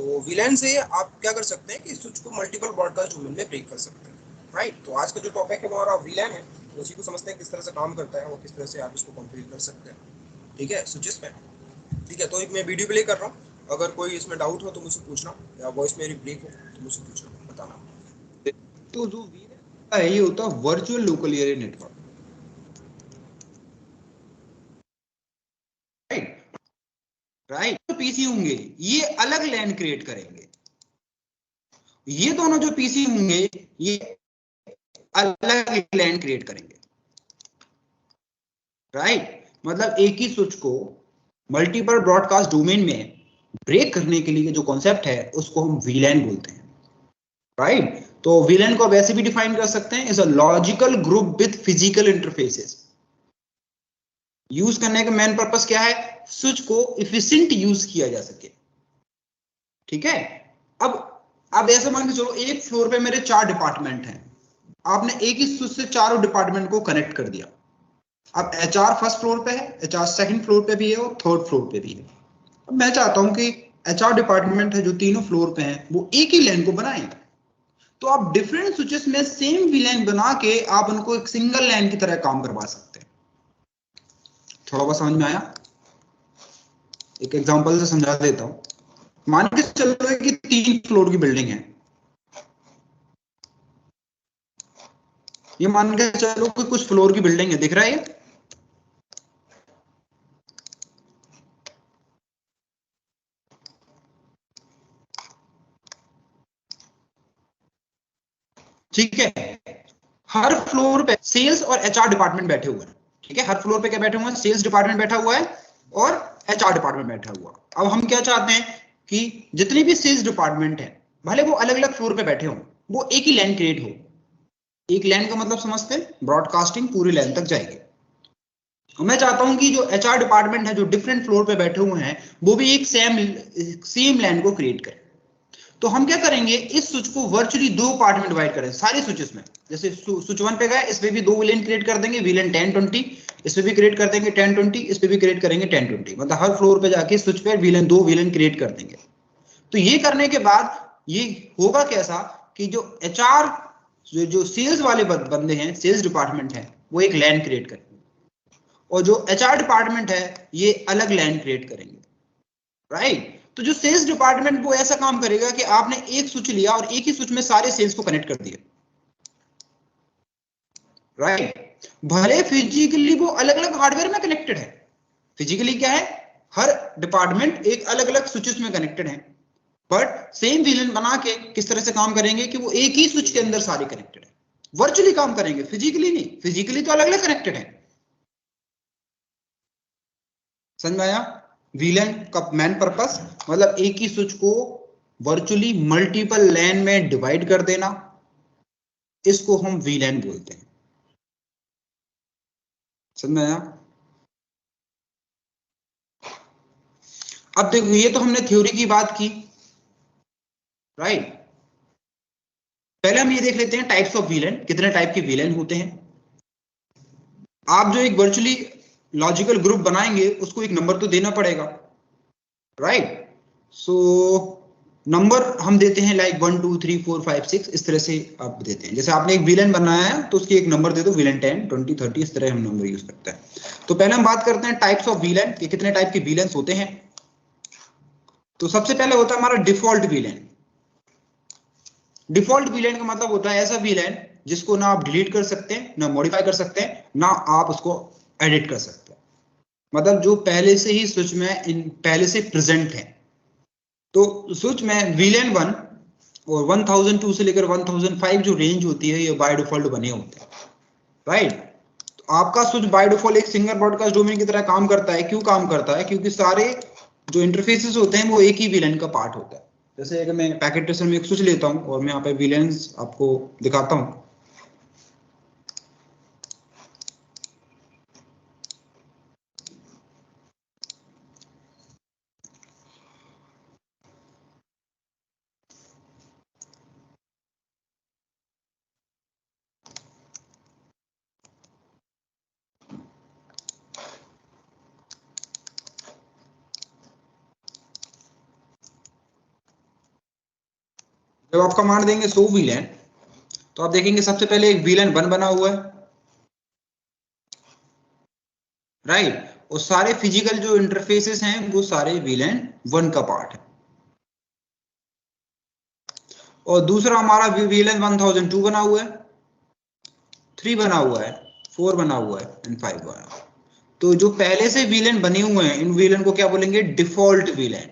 तो वीलैन से आप क्या कर सकते हैं कि स्विच को मल्टीपल ब्रॉडकास्ट डोमेन में ब्रेक कर सकते हैं, राइट। तो आज का जो टॉपिक है वो हमारा वीलैन है, उसी को समझते हैं किस तरह से काम करता है और किस तरह से आप इसको कॉन्फ़िगर कर सकते हैं, ठीक है, स्विचेस में। ठीक है, तो एक मैं वीडियो प्ले कर रहा हूँ, अगर कोई इसमें डाउट हो तो मुझसे पूछना, या वॉइस मेरी ब्रेक हो तो मुझसे पूछना, बताना। तो जो वीलैन है ये होता है virtual local area network, right. Right, तो पीसी होंगे ये अलग लैन क्रिएट करेंगे, ये दोनों जो पीसी होंगे ये अलग लैन क्रिएट करेंगे, राइट। मतलब एक ही स्विच को मल्टीपल ब्रॉडकास्ट डोमेन में ब्रेक करने के लिए जो कॉन्सेप्ट है उसको हम वीलैन बोलते हैं, राइट। तो वीलैन को वैसे भी डिफाइन कर सकते हैं, is a logical group with physical interfaces. Use करने का मेन पर्पस क्या है, स्विच को इफिशिएंट यूज किया जा सके, ठीक है। अब ऐसे मान के चलो एक फ्लोर पे मेरे 4 डिपार्टमेंट हैं, आपने एक ही स्विच से चारों डिपार्टमेंट को कनेक्ट कर दिया। अब एचआर फर्स्ट फ्लोर पे है, एचआर सेकंड फ्लोर पे भी है और थर्ड फ्लोर पे भी है। अब मैं चाहता हूं कि एचआर डिपार्टमेंट है जो तीनों फ्लोर पे हैं वो एक ही लैन को बनाएं, तो आप डिफरेंट स्विचेस में सेम वीलैन बना के आप उनको एक सिंगल लैन की तरह काम करवा सकते हैं। थोड़ा बहुत समझ में आया? एक एग्जांपल से समझा देता हूं। मान के चलो कि 3 फ्लोर की बिल्डिंग है, ये मान के चलो कि कुछ फ्लोर की बिल्डिंग है, दिख रहा है ये? ठीक है, हर फ्लोर पे सेल्स और एचआर डिपार्टमेंट बैठे हुए हैं, ठीक है। हर फ्लोर पे क्या बैठे हुए हैं, सेल्स डिपार्टमेंट बैठा हुआ है और एचआर डिपार्टमेंट बैठा हुआ। अब हम क्या चाहते हैं कि जितनी भी सेल्स डिपार्टमेंट है भले वो अलग अलग फ्लोर पे बैठे हों, वो एक ही लैन क्रिएट हो। एक लैन का मतलब समझते हैं, ब्रॉडकास्टिंग पूरी लैन तक जाएगी। मैं चाहता हूं कि जो एचआर डिपार्टमेंट है जो डिफरेंट फ्लोर पे बैठे हुए हैं वो भी एक सेम लैन को क्रिएट करें। तो हम क्या करेंगे, इस स्विच को वर्चुअली 2 पार्ट में डिवाइड करें सारे स्विचेस में। जैसे स्विच 1 पे गए, इस पे भी 2 विलेन क्रिएट कर देंगे, विलेन 10-20, इस पे भी क्रिएट कर देंगे 10-20, इस पे भी क्रिएट करेंगे 10-20। मतलब हर फ्लोर पे जाके स्विच पे विलेन 2 विलेन क्रिएट कर देंगे। तो ये करने के बाद ये होगा कैसा कि जो एचआर जो सेल्स वाले बंदे हैं, सेल्स डिपार्टमेंट है, वो एक लैन क्रिएट करेंगे और जो एचआर डिपार्टमेंट है ये अलग लैन क्रिएट करेंगे, राइट। तो जो सेल्स डिपार्टमेंट वो ऐसा काम करेगा कि आपने एक स्विच लिया और एक ही स्विच में सारे सेल्स को कनेक्ट कर दिया, राइट। भले फिजिकली वो अलग अलग हार्डवेयर में कनेक्टेड है, फिजिकली क्या है, हर डिपार्टमेंट एक अलग अलग स्विचेस में कनेक्टेड है, बट सेम विलन बना के किस तरह से काम करेंगे कि वो एक ही स्विच के अंदर सारे कनेक्टेड है। वर्चुअली काम करेंगे, फिजिकली नहीं, फिजिकली तो अलग अलग कनेक्टेड है। समझ में आया? वीलन का मेन पर्पस मतलब एक ही स्विच को वर्चुअली मल्टीपल लैन में डिवाइड कर देना, इसको हम वीलैन बोलते हैं। समझ में आया? अब देखो ये तो हमने थ्योरी की बात की, राइट। पहले हम ये देख लेते हैं टाइप्स ऑफ वीलैन, कितने टाइप के वीलैन होते हैं। आप जो एक वर्चुअली लॉजिकल ग्रुप बनाएंगे उसको एक नंबर तो देना पड़ेगा, राइट। सो नंबर हम देते हैं लाइक 1 2 3 4 5 6, इस तरह से आप देते हैं। जैसे आपने एक विलेन बनाया है तो उसकी एक नंबर दे दो, विलेन 10 20 30, इस तरह हम नंबर यूज करते हैं। तो पहले हम बात करते हैं टाइप्स ऑफ विलेन, कि कितने टाइप के विलेन्स होते हैं। तो सबसे पहले होता है हमारा डिफॉल्ट विलेन। डिफॉल्ट विलेन का मतलब होता है ऐसा विलेन जिसको ना आप डिलीट कर सकते हैं, ना मॉडिफाई कर सकते हैं, ना आप उसको एडिट कर सकते हैं। मतलब जो पहले से ही स्विच में पहले से प्रेजेंट है। तो स्विच में VLAN 1 और 1002 से लेकर 1005 जो रेंज होती है ये बाय डिफॉल्ट बने होते हैं, राइट। तो आपका स्विच बाय डिफॉल्ट एक सिंगल ब्रॉडकास्ट डोमेन की तरह काम करता है। क्यों काम करता है? क्योंकि सारे जो इंटरफेसेस होते हैं वो एक ही VLAN का पार्ट होता है। जैसे अगर मैं पैकेट ट्रेसर में एक स्विच लेता हूं और मैं यहाँ पे VLANs आपको दिखाता हूं, जब आप कमांड देंगे सो VLAN, तो आप देखेंगे सबसे पहले एक VLAN 1 बना हुआ है, राइट, और सारे फिजिकल जो इंटरफेसेस हैं वो सारे VLAN 1 का पार्ट है। और दूसरा हमारा VLAN 1002 बना हुआ है, 3 बना हुआ है, 4 बना हुआ है एंड 5 बना हुआ है। तो जो पहले से VLAN बने हुए हैं इन VLAN को क्या बोलेंगे? Default VLAN।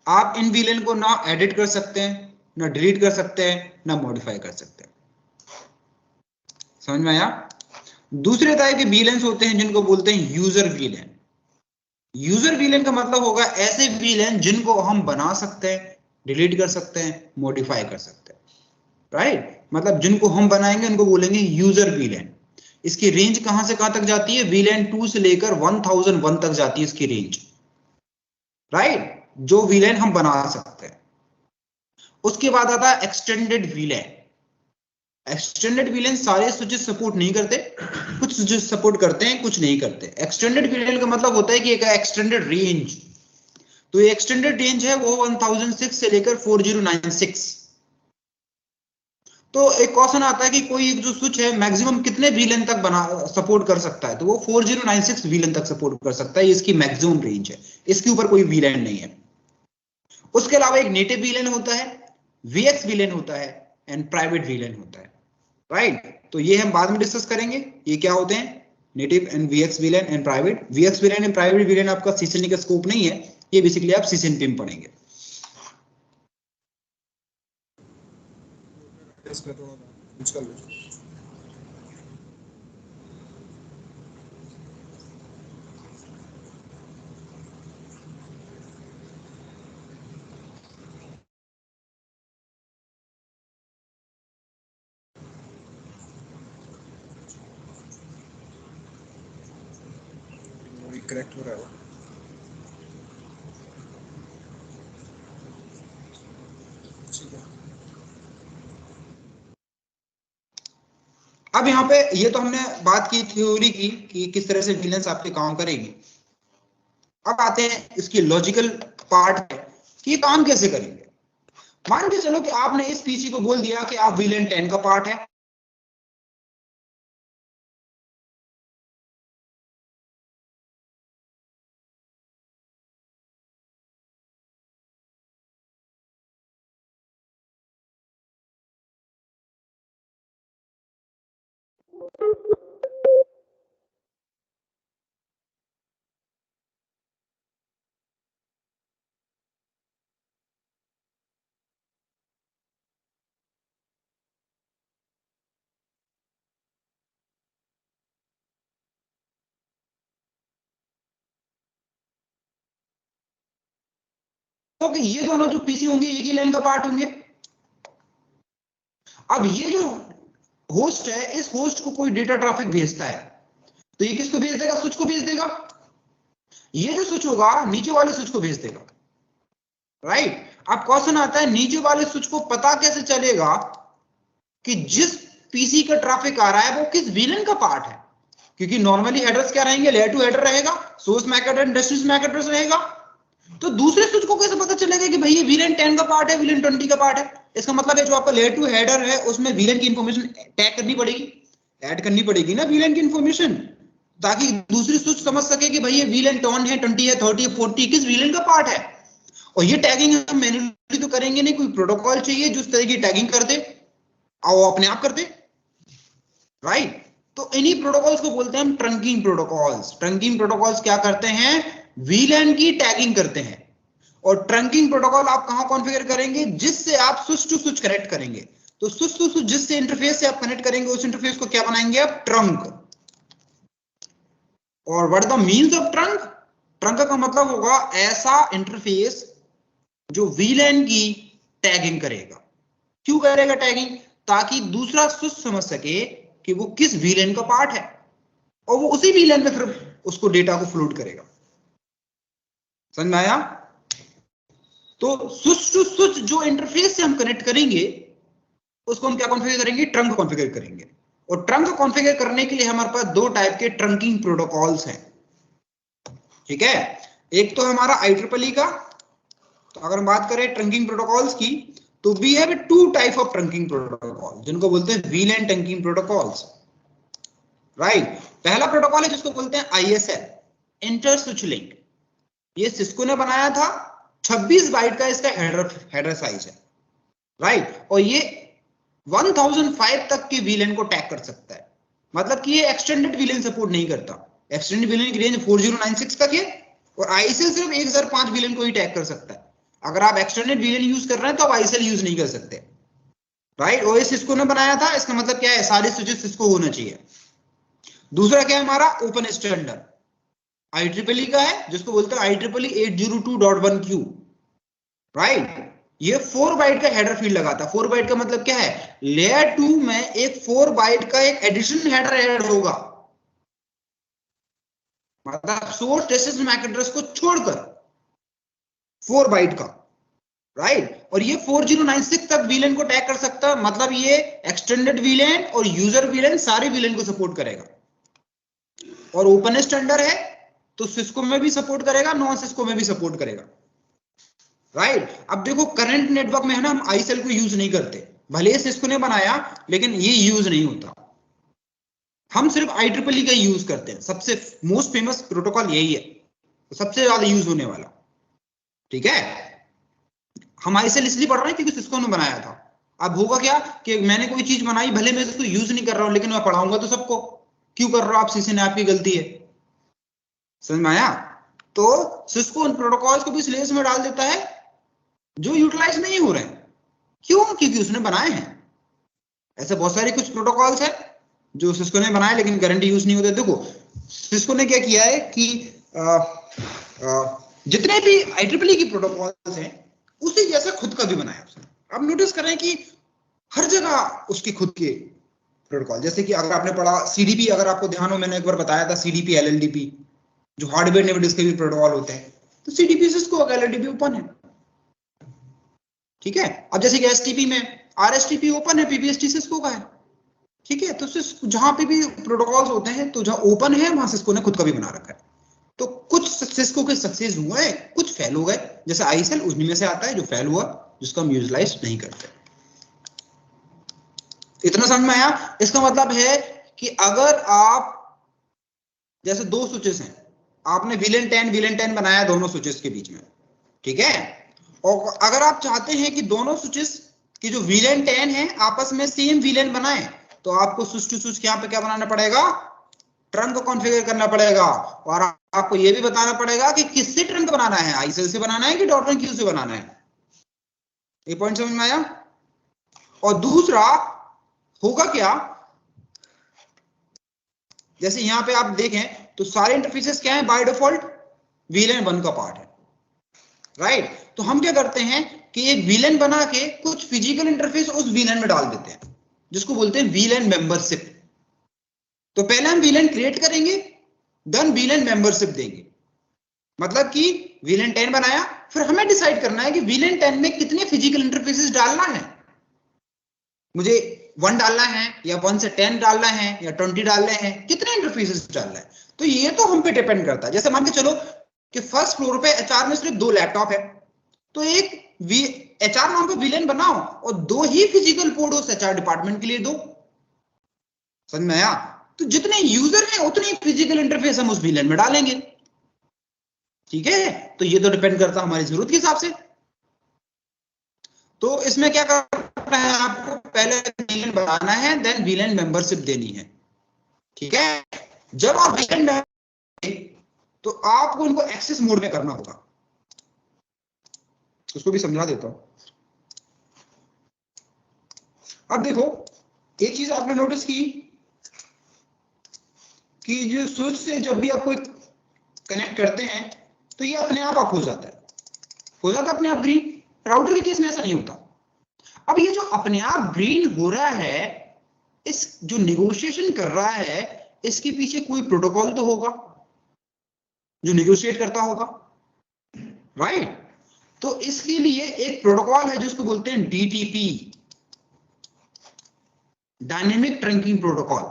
आप इन VLAN को ना एडिट कर सकते हैं, ना डिलीट कर सकते हैं, ना मॉडिफाई कर सकते हैं। समझ में आया? दूसरे टाइप के VLANs होते हैं जिनको बोलते हैं यूजर VLAN। यूजर VLAN का मतलब होगा ऐसे VLAN जिनको हम बना सकते हैं, डिलीट कर सकते हैं, मॉडिफाई कर सकते हैं, राइट? मतलब जिनको हम बनाएंगे उनको बोलेंगे यूजर VLAN। इसकी रेंज कहां से कहां तक जाती है? VLAN 2 से लेकर 1001 तक जाती है इसकी रेंज, राइट? जो VLAN हम बना सकते हैं। उसके बाद आता है एक्सटेंडेड VLAN। एक्सटेंडेड VLAN सारे स्विचेस सपोर्ट नहीं करते, कुछ स्विचेस सपोर्ट करते हैं, कुछ नहीं करते। एक्सटेंडेड VLAN का मतलब होता है कि एक एक्सटेंडेड रेंज। तो ये एक्सटेंडेड रेंज है वो 1006 से लेकर 4096। तो एक क्वेश्चन आता है कि कोई एक जो स्विच है मैक्सिमम कितने VLAN तक बना सपोर्ट कर सकता है? तो वो 4096 VLAN तक सपोर्ट कर सकता है, ये इसकी मैक्सिमम रेंज है, इसके ऊपर कोई VLAN नहीं है। उसके अलावा एक नेटिव VLAN होता है, VX VLAN होता है एंड प्राइवेट VLAN होता है, राइट? तो ये हम बाद में डिस्कस करेंगे ये क्या होते हैं, native and VX VLAN and private. VX VLAN and private VLAN आपका CCNA का स्कोप नहीं है, ये बेसिकली आप CCNP में पढ़ेंगे। इसमें थोड़ा कुछ कर लो। करेक्ट हो रहा है। अब यहाँ पे ये तो हमने बात की थ्योरी की कि किस तरह से VLANs आपके काम करेगी। अब आते हैं इसकी लॉजिकल पार्ट है कि ये काम कैसे करेंगे। मान के चलो कि आपने इस पीसी को बोल दिया कि आप VLAN 10 का पार्ट है, तो कि ये दोनों जो पीसी होंगे एक ही LAN का पार्ट होंगे। अब ये जो होस्ट है, इस होस्ट को कोई डेटा ट्रैफिक भेजता है, तो ये किसको भेज देगा? स्विच को भेज देगा। ये जो स्विच होगा नीचे वाले स्विच को भेज देगा, राइट? अब क्वेश्चन आता है नीचे वाले स्विच को पता कैसे चलेगा कि जिस पीसी का ट्रैफिक आ रहा है वो किस VLAN का पार्ट है? क्योंकि नॉर्मली हेडर्स क्या रहेंगे? लेयर टू हेडर रहेगा, source MAC address, destination MAC address रहेगा। तो दूसरे स्विच को कैसे पता चलेगा कि भाई ये VLAN 10 का पार्ट है, VLAN 20 का पार्ट है? इसका मतलब है जो आपका लेयर टू हेडर है उसमें VLAN की इंफॉर्मेशन टैग करनी पड़ेगी, ऐड करनी पड़ेगी ना VLAN की इंफॉर्मेशन, ताकि दूसरी स्विच समझ सके कि भाई ये VLAN 10 है, 20 है, 30 है, 40 किस VLAN का पार्ट है। और ये टैगिंग हम मैन्युअली तो करेंगे नहीं, कोई प्रोटोकॉल चाहिए जो इस तरह की टैगिंग कर दे और वो अपने आप कर दे, राइट? तो इन्हीं प्रोटोकॉल्स को बोलते हैं हम ट्रंकिंग प्रोटोकॉल्स। ट्रंकिंग प्रोटोकॉल्स क्या करते हैं? VLAN की टैगिंग करते हैं। और ट्रंकिंग प्रोटोकॉल आप कहां कॉन्फ़िगर करेंगे? जिससे आप स्विच टू स्विच कनेक्ट करेंगे। तो स्विच टू स्विच जिससे इंटरफेस से आप कनेक्ट करेंगे उस इंटरफेस को क्या बनाएंगे आप? ट्रंक। और what the means of trunk? Trunk का मतलब होगा ऐसा इंटरफेस जो VLAN की टैगिंग करेगा। क्यों करेगा टैगिंग? ताकि दूसरा स्विच समझ सके कि वो किस VLAN का पार्ट है और वो उसी VLAN में फिर उसको डेटा को फ्लोट करेगा। समझ में आया? तो स्विच टू स्विच जो इंटरफेस से हम कनेक्ट करेंगे उसको हम क्या कॉन्फ़िगर करेंगे? ट्रंक कॉन्फ़िगर करेंगे। और ट्रंक कॉन्फ़िगर करने के लिए हमारे पास दो टाइप के ट्रंकिंग प्रोटोकॉल्स हैं, ठीक है? एक तो हमारा IEEE का तो अगर हम बात करें ट्रंकिंग प्रोटोकॉल्स की, तो we have two type of trunking protocol, जिनको बोलते हैं VLAN ट्रंकिंग प्रोटोकॉल्स, राइट। पहला प्रोटोकॉल है जिसको बोलते हैं ISL, इंटर स्विच लिंक। ये सिस्को ने बनाया था, 26 बाइट का इसका हेडर साइज है, राइट। और ये 1005 तक के VLAN को टैग कर सकता है, मतलब कि ये एक्सटेंडेड VLAN सपोर्ट नहीं करता। एक्सटेंडेड VLAN की रेंज 4096 तक है, और ISL सिर्फ 1005 VLAN को ही टैग कर सकता है। अगर आप एक्सटेंडेड VLAN यूज कर रहे हैं तो आप ISL यूज नहीं कर सकते, राइट। और ये सिस्को ने बनाया था, इसका मतलब क्या है, सारे स्विचेस सिस्को होना चाहिए। दूसरा क्या है हमारा, ओपन स्टैंडर्ड, IEEE का है, जिसको बोलते हैं IEEE 802.1q, राइट। ये 4 बाइट का हेडर फील्ड लगाता है। 4 बाइट का मतलब क्या है, लेयर 2 में एक 4 बाइट का एक एडिशनल हेडर ऐड होगा, मतलब सोर्स डेस्टिनेशन मैक एड्रेस को छोड़कर 4 बाइट का, राइट। और ये 4096 तक VLAN को टैग कर सकता है, मतलब ये एक्सटेंडेड VLAN और यूजर VLAN सारे VLAN को सपोर्ट करेगा। और ओपन स्टैंडर्ड है तो सिस्को में भी सपोर्ट करेगा, नॉन सिस्को में भी सपोर्ट करेगा, राइट। अब देखो करंट नेटवर्क में है ना, हम ISL को यूज नहीं करते, भले ही सिस्को ने बनाया लेकिन ये यूज नहीं होता, हम सिर्फ IEEE का यूज करते हैं। सबसे मोस्ट फेमस प्रोटोकॉल यही है, सबसे ज्यादा यूज होने वाला, ठीक है। हम ISL इसलिए पढ़ रहे हैं क्योंकि सिस्को ने बनाया था। अब होगा क्या कि मैंने कोई चीज बनाई, भले मैं इसको यूज नहीं कर रहा हूं, लेकिन मैं पढ़ाऊंगा तो सबको, क्यों कर रहा हूं आप, सीसी ने, आपकी गलती है, समझ में आया। तो सिस्को उन प्रोटोकॉल्स को भी सिलेबस में डाल देता है जो यूटिलाइज नहीं हो रहे हैं, क्यों, क्योंकि उसने बनाए हैं। ऐसे बहुत सारे कुछ प्रोटोकॉल्स है जो सिस्को ने बनाए लेकिन गारंटी यूज नहीं होते। देखो सिस्को ने क्या किया है कि जितने भी IEEE की प्रोटोकॉल्स हैं उसी जैसा खुद का भी बनाया उसने। अब नोटिस करें कि हर जगह उसकी खुद के प्रोटोकॉल, जैसे कि अगर आपने पढ़ा CDP, अगर आपको ध्यान हो, मैंने एक बार बताया था CDP LLDP, जो हार्डवेयर नेवर डिस्कवरी प्रोटोकॉल होते हैं, तो CDP सिस्को का, LLDP ओपन है, ठीक है। अब जैसे कि STP में RSTP ओपन है, PPST सिस्को का है, ठीक है। तो जहां पे भी प्रोटोकॉल्स होते हैं तो जहां ओपन है वहां सिस्को ने खुद का भी बना रखा है। तो कुछ सिस्को के सक्सेस हुए, कुछ फेल हो गए, जैसे ISL उन्हीं में से आता है जो फेल हुआ, जिसको हम यूटिलाइज नहीं करते। इतना समझ में आया। इसका मतलब है कि अगर आप, जैसे दो स्विचेस हैं, आपने VLAN 10 बनाया दोनों स्विचेस के बीच में, ठीक है। और अगर आप चाहते हैं कि दोनों स्विचेस की जो VLAN 10 है आपस में सेम VLAN बनाए, तो आपको स्विच टू स्विच यहाँ पे क्या बनाना पड़ेगा, ट्रंक कॉन्फ़िगर करना पड़ेगा। और आपको यह भी बताना पड़ेगा कि किससे ट्रंक बनाना है, ISL से बनाना है कि डॉट क्यू से बनाना है। ये पॉइंट समझ में आया। और दूसरा होगा क्या, जैसे यहां पे आप देखें तो सारे इंटरफेसेस क्या है, बाय डिफॉल्ट VLAN 1 का पार्ट है, राइट। तो हम क्या करते हैं कि एक VLAN बना के कुछ फिजिकल इंटरफेस उस VLAN में डाल देते हैं, जिसको बोलते हैं VLAN मेंबरशिप। तो पहले हम VLAN क्रिएट करेंगे, देन VLAN मेंबरशिप देंगे। मतलब कि VLAN 10 बनाया, फिर हमें डिसाइड करना है कि VLAN 10 में कितने फिजिकल इंटरफेसेस डालना है, मुझे 1 डालना है या 1 से 10 डालना है या 20 डालने हैं, कितने इंटरफेसेस डालना है। तो ये तो हम पे डिपेंड करता है। जैसे मान के चलो कि फर्स्ट फ्लोर पे HR में सिर्फ 2 लैपटॉप है, तो एक HR नाम पे VLAN बनाओ और 2 ही फिजिकल पोर्ट उस HR डिपार्टमेंट के लिए दो, समझ में आया। तो जितने यूजर हैं उतने फिजिकल इंटरफेस हम उस VLAN में डालेंगे, ठीक है। तो ये तो डिपेंड करता है हमारी जरूरत के हिसाब से। तो इसमें क्या करना है, आपको पहले VLAN बनाना है, देन VLAN मेंबरशिप देनी है, ठीक है। जब आप VLAN तो आपको उनको एक्सेस मोड में करना होगा, उसको भी समझा देता हूं। अब देखो एक चीज आपने नोटिस की कि जो स्विच से जब भी आप कोई कनेक्ट करते हैं तो ये अपने आप ऑफ हो जाता है अपने आप ग्रीन। राउटर के केस में ऐसा नहीं होता। अब ये जो अपने आप ग्रीन हो रहा है, इस जो नेगोशिएशन कर रहा है, इसके पीछे कोई प्रोटोकॉल तो होगा जो नेगोशिएट करता होगा, राइट। तो इसके लिए एक प्रोटोकॉल है जिसको बोलते हैं DTP, डायनेमिक ट्रंकिंग प्रोटोकॉल,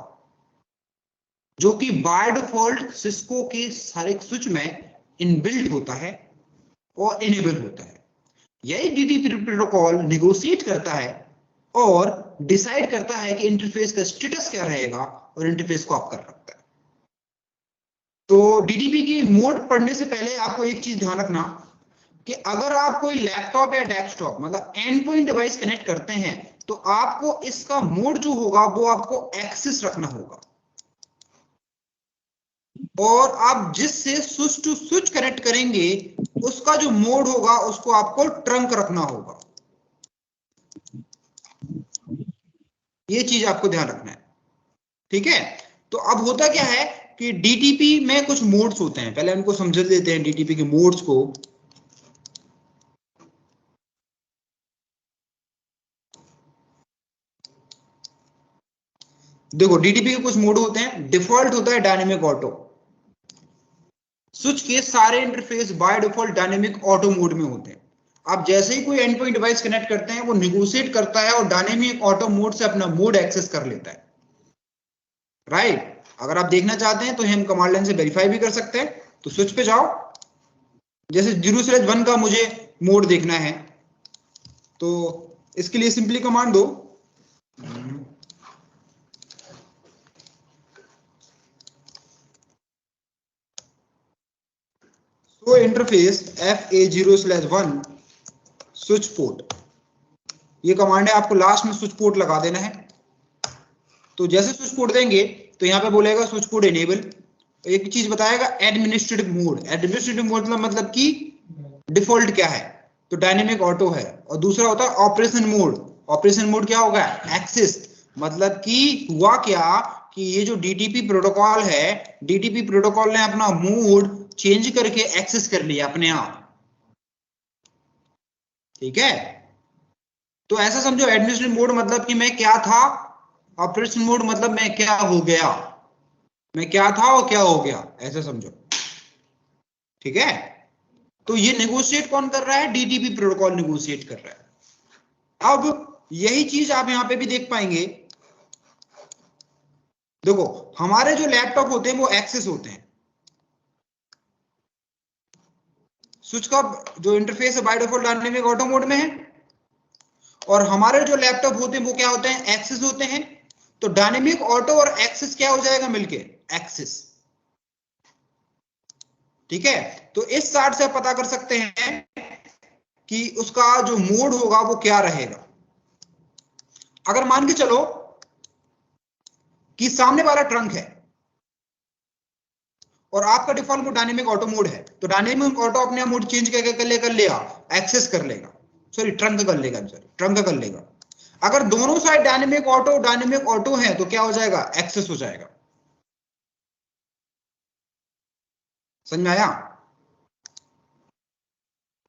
जो कि बाय डिफॉल्ट सिस्को के सारे स्विच में इनबिल्ट होता है और इनेबल होता है। यही डीटीपी प्रोटोकॉल नेगोशिएट करता है और डिसाइड करता है कि इंटरफेस का स्टेटस क्या रहेगा और इंटरफेस को आप कर रखता है। तो डीटीपी की मोड पढ़ने से पहले आपको एक चीज ध्यान रखना कि अगर आप कोई लैपटॉप या डेस्कटॉप मतलब एंड पॉइंट डिवाइस कनेक्ट करते हैं तो आपको इसका मोड जो होगा वो आपको एक्सेस रखना होगा, और आप जिससे स्विच टू स्विच कनेक्ट करेंगे उसका जो मोड होगा उसको आपको ट्रंक रखना होगा। ये चीज आपको ध्यान रखना है, ठीक है। तो अब होता क्या है कि डीटीपी में कुछ मोड्स होते हैं, पहले उनको समझ लेते हैं डीटीपी के मोड्स को। देखो डीटीपी के कुछ मोड होते हैं। डिफॉल्ट होता है डायनेमिक ऑटो। स्विच के सारे interface by default dynamic auto mode में होते हैं। आप जैसे ही कोई एंड पॉइंट डिवाइस कनेक्ट करते हैं वो निगोशिएट करता है और डायनेमिक ऑटो मोड से अपना मोड एक्सेस कर लेता है, राइट। अगर आप देखना चाहते हैं तो हम कमांड लाइन से वेरीफाई भी कर सकते हैं। तो स्विच पे जाओ, जैसे 0/1 का मुझे मोड देखना है तो इसके लिए सिंपली कमांड दो show interface FA0/1 switch port. ये कमांड है, आपको लास्ट में स्विच पोर्ट लगा देना है। तो जैसे स्विच पोर्ट देंगे तो यहाँ पे बोलेगा स्विच पोर्ट एनेबल। एक चीज बताएगा एडमिनिस्ट्रेटिव मोड। एडमिनिस्ट्रेटिव मोड मतलब कि डिफॉल्ट क्या है, तो डायनेमिक ऑटो है। और दूसरा होता है ऑपरेशन मोड। ऑपरेशन मोड क्या होगा, एक्सेस। मतलब कि हुआ क्या कि ये जो डीटीपी प्रोटोकॉल है, डीटीपी प्रोटोकॉल ने अपना मोड चेंज करके एक्सेस कर लिया अपने आप, ठीक है। तो ऐसा समझो एडमिनिस्ट्रेटिव मोड मतलब कि मैं क्या था, ऑपरेशन मोड मतलब मैं क्या हो गया, मैं क्या था और क्या हो गया, ऐसा समझो, ठीक है। तो ये नेगोशिएट कौन कर रहा है, डीटीपी प्रोटोकॉल नेगोशिएट कर रहा है। अब यही चीज आप यहां पे भी देख पाएंगे। देखो हमारे जो लैपटॉप होते हैं वो एक्सेस होते हैं, स्विच का जो इंटरफेस है by default dynamic auto mode में है, और हमारे जो लैपटॉप होते हैं वो क्या होते हैं, एक्सेस होते हैं। तो डायनेमिक ऑटो और एक्सेस क्या हो जाएगा मिलके, एक्सेस, ठीक है। तो इस चार्ट से आप पता कर सकते हैं कि उसका जो मोड होगा वो क्या रहेगा। अगर मान के चलो कि सामने वाला ट्रंक है और आपका default mode dynamic auto mode है, तो डायनेमिक ऑटो अपने आप मोड चेंज करके कर लेगा, एक्सेस कर लेगा, सॉरी ट्रंक कर लेगा, सॉरी ट्रंक कर लेगा। अगर दोनों साइड डायनेमिक ऑटो है तो क्या हो जाएगा, एक्सेस हो जाएगा। समझ में आया।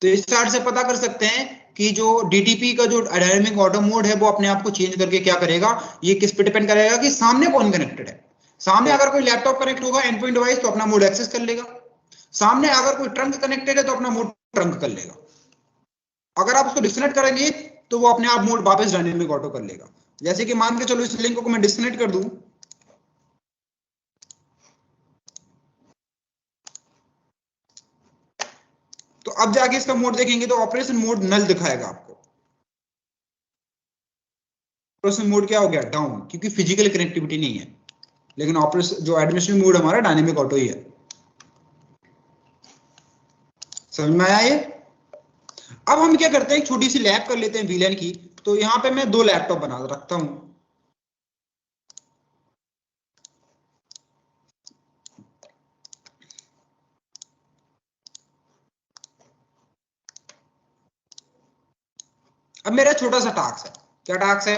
तो इस चार्ट से पता कर सकते हैं कि जो डीटीपी का जो डायनेमिक ऑटो मोड है वो अपने आप को चेंज करके क्या करेगा, ये किस पे डिपेंड करेगा कि सामने कौन कनेक्टेड है। सामने अगर कोई लैपटॉप कनेक्ट होगा एंड पॉइंट डिवाइस तो अपना मोड एक्सेस कर लेगा। सामने अगर कोई ट्रंक कनेक्टेड है तो अपना मोड ट्रंक कर लेगा। अगर आप उसको डिस्कनेक्ट करेंगे तो वो अपने आप मोड वापस डायनेमिक ऑटो कर लेगा। जैसे कि मान के चलो इस लिंक को मैं डिस्कनेक्ट कर दूं, तो अब जाके इसका मोड देखेंगे तो ऑपरेशन मोड नल दिखाएगा आपको। ऑपरेशन मोड क्या हो गया, डाउन, क्योंकि फिजिकल कनेक्टिविटी नहीं है। लेकिन ऑपरेशन जो एडमिनिस्ट्रेटिव मोड हमारा डायनेमिक ऑटो ही है। समझ में आया ये। अब हम क्या करते हैं, एक छोटी सी लैब कर लेते हैं वीलैन की। तो यहां पे मैं 2 लैपटॉप बना रखता हूं। अब मेरा छोटा सा टास्क है, क्या टास्क है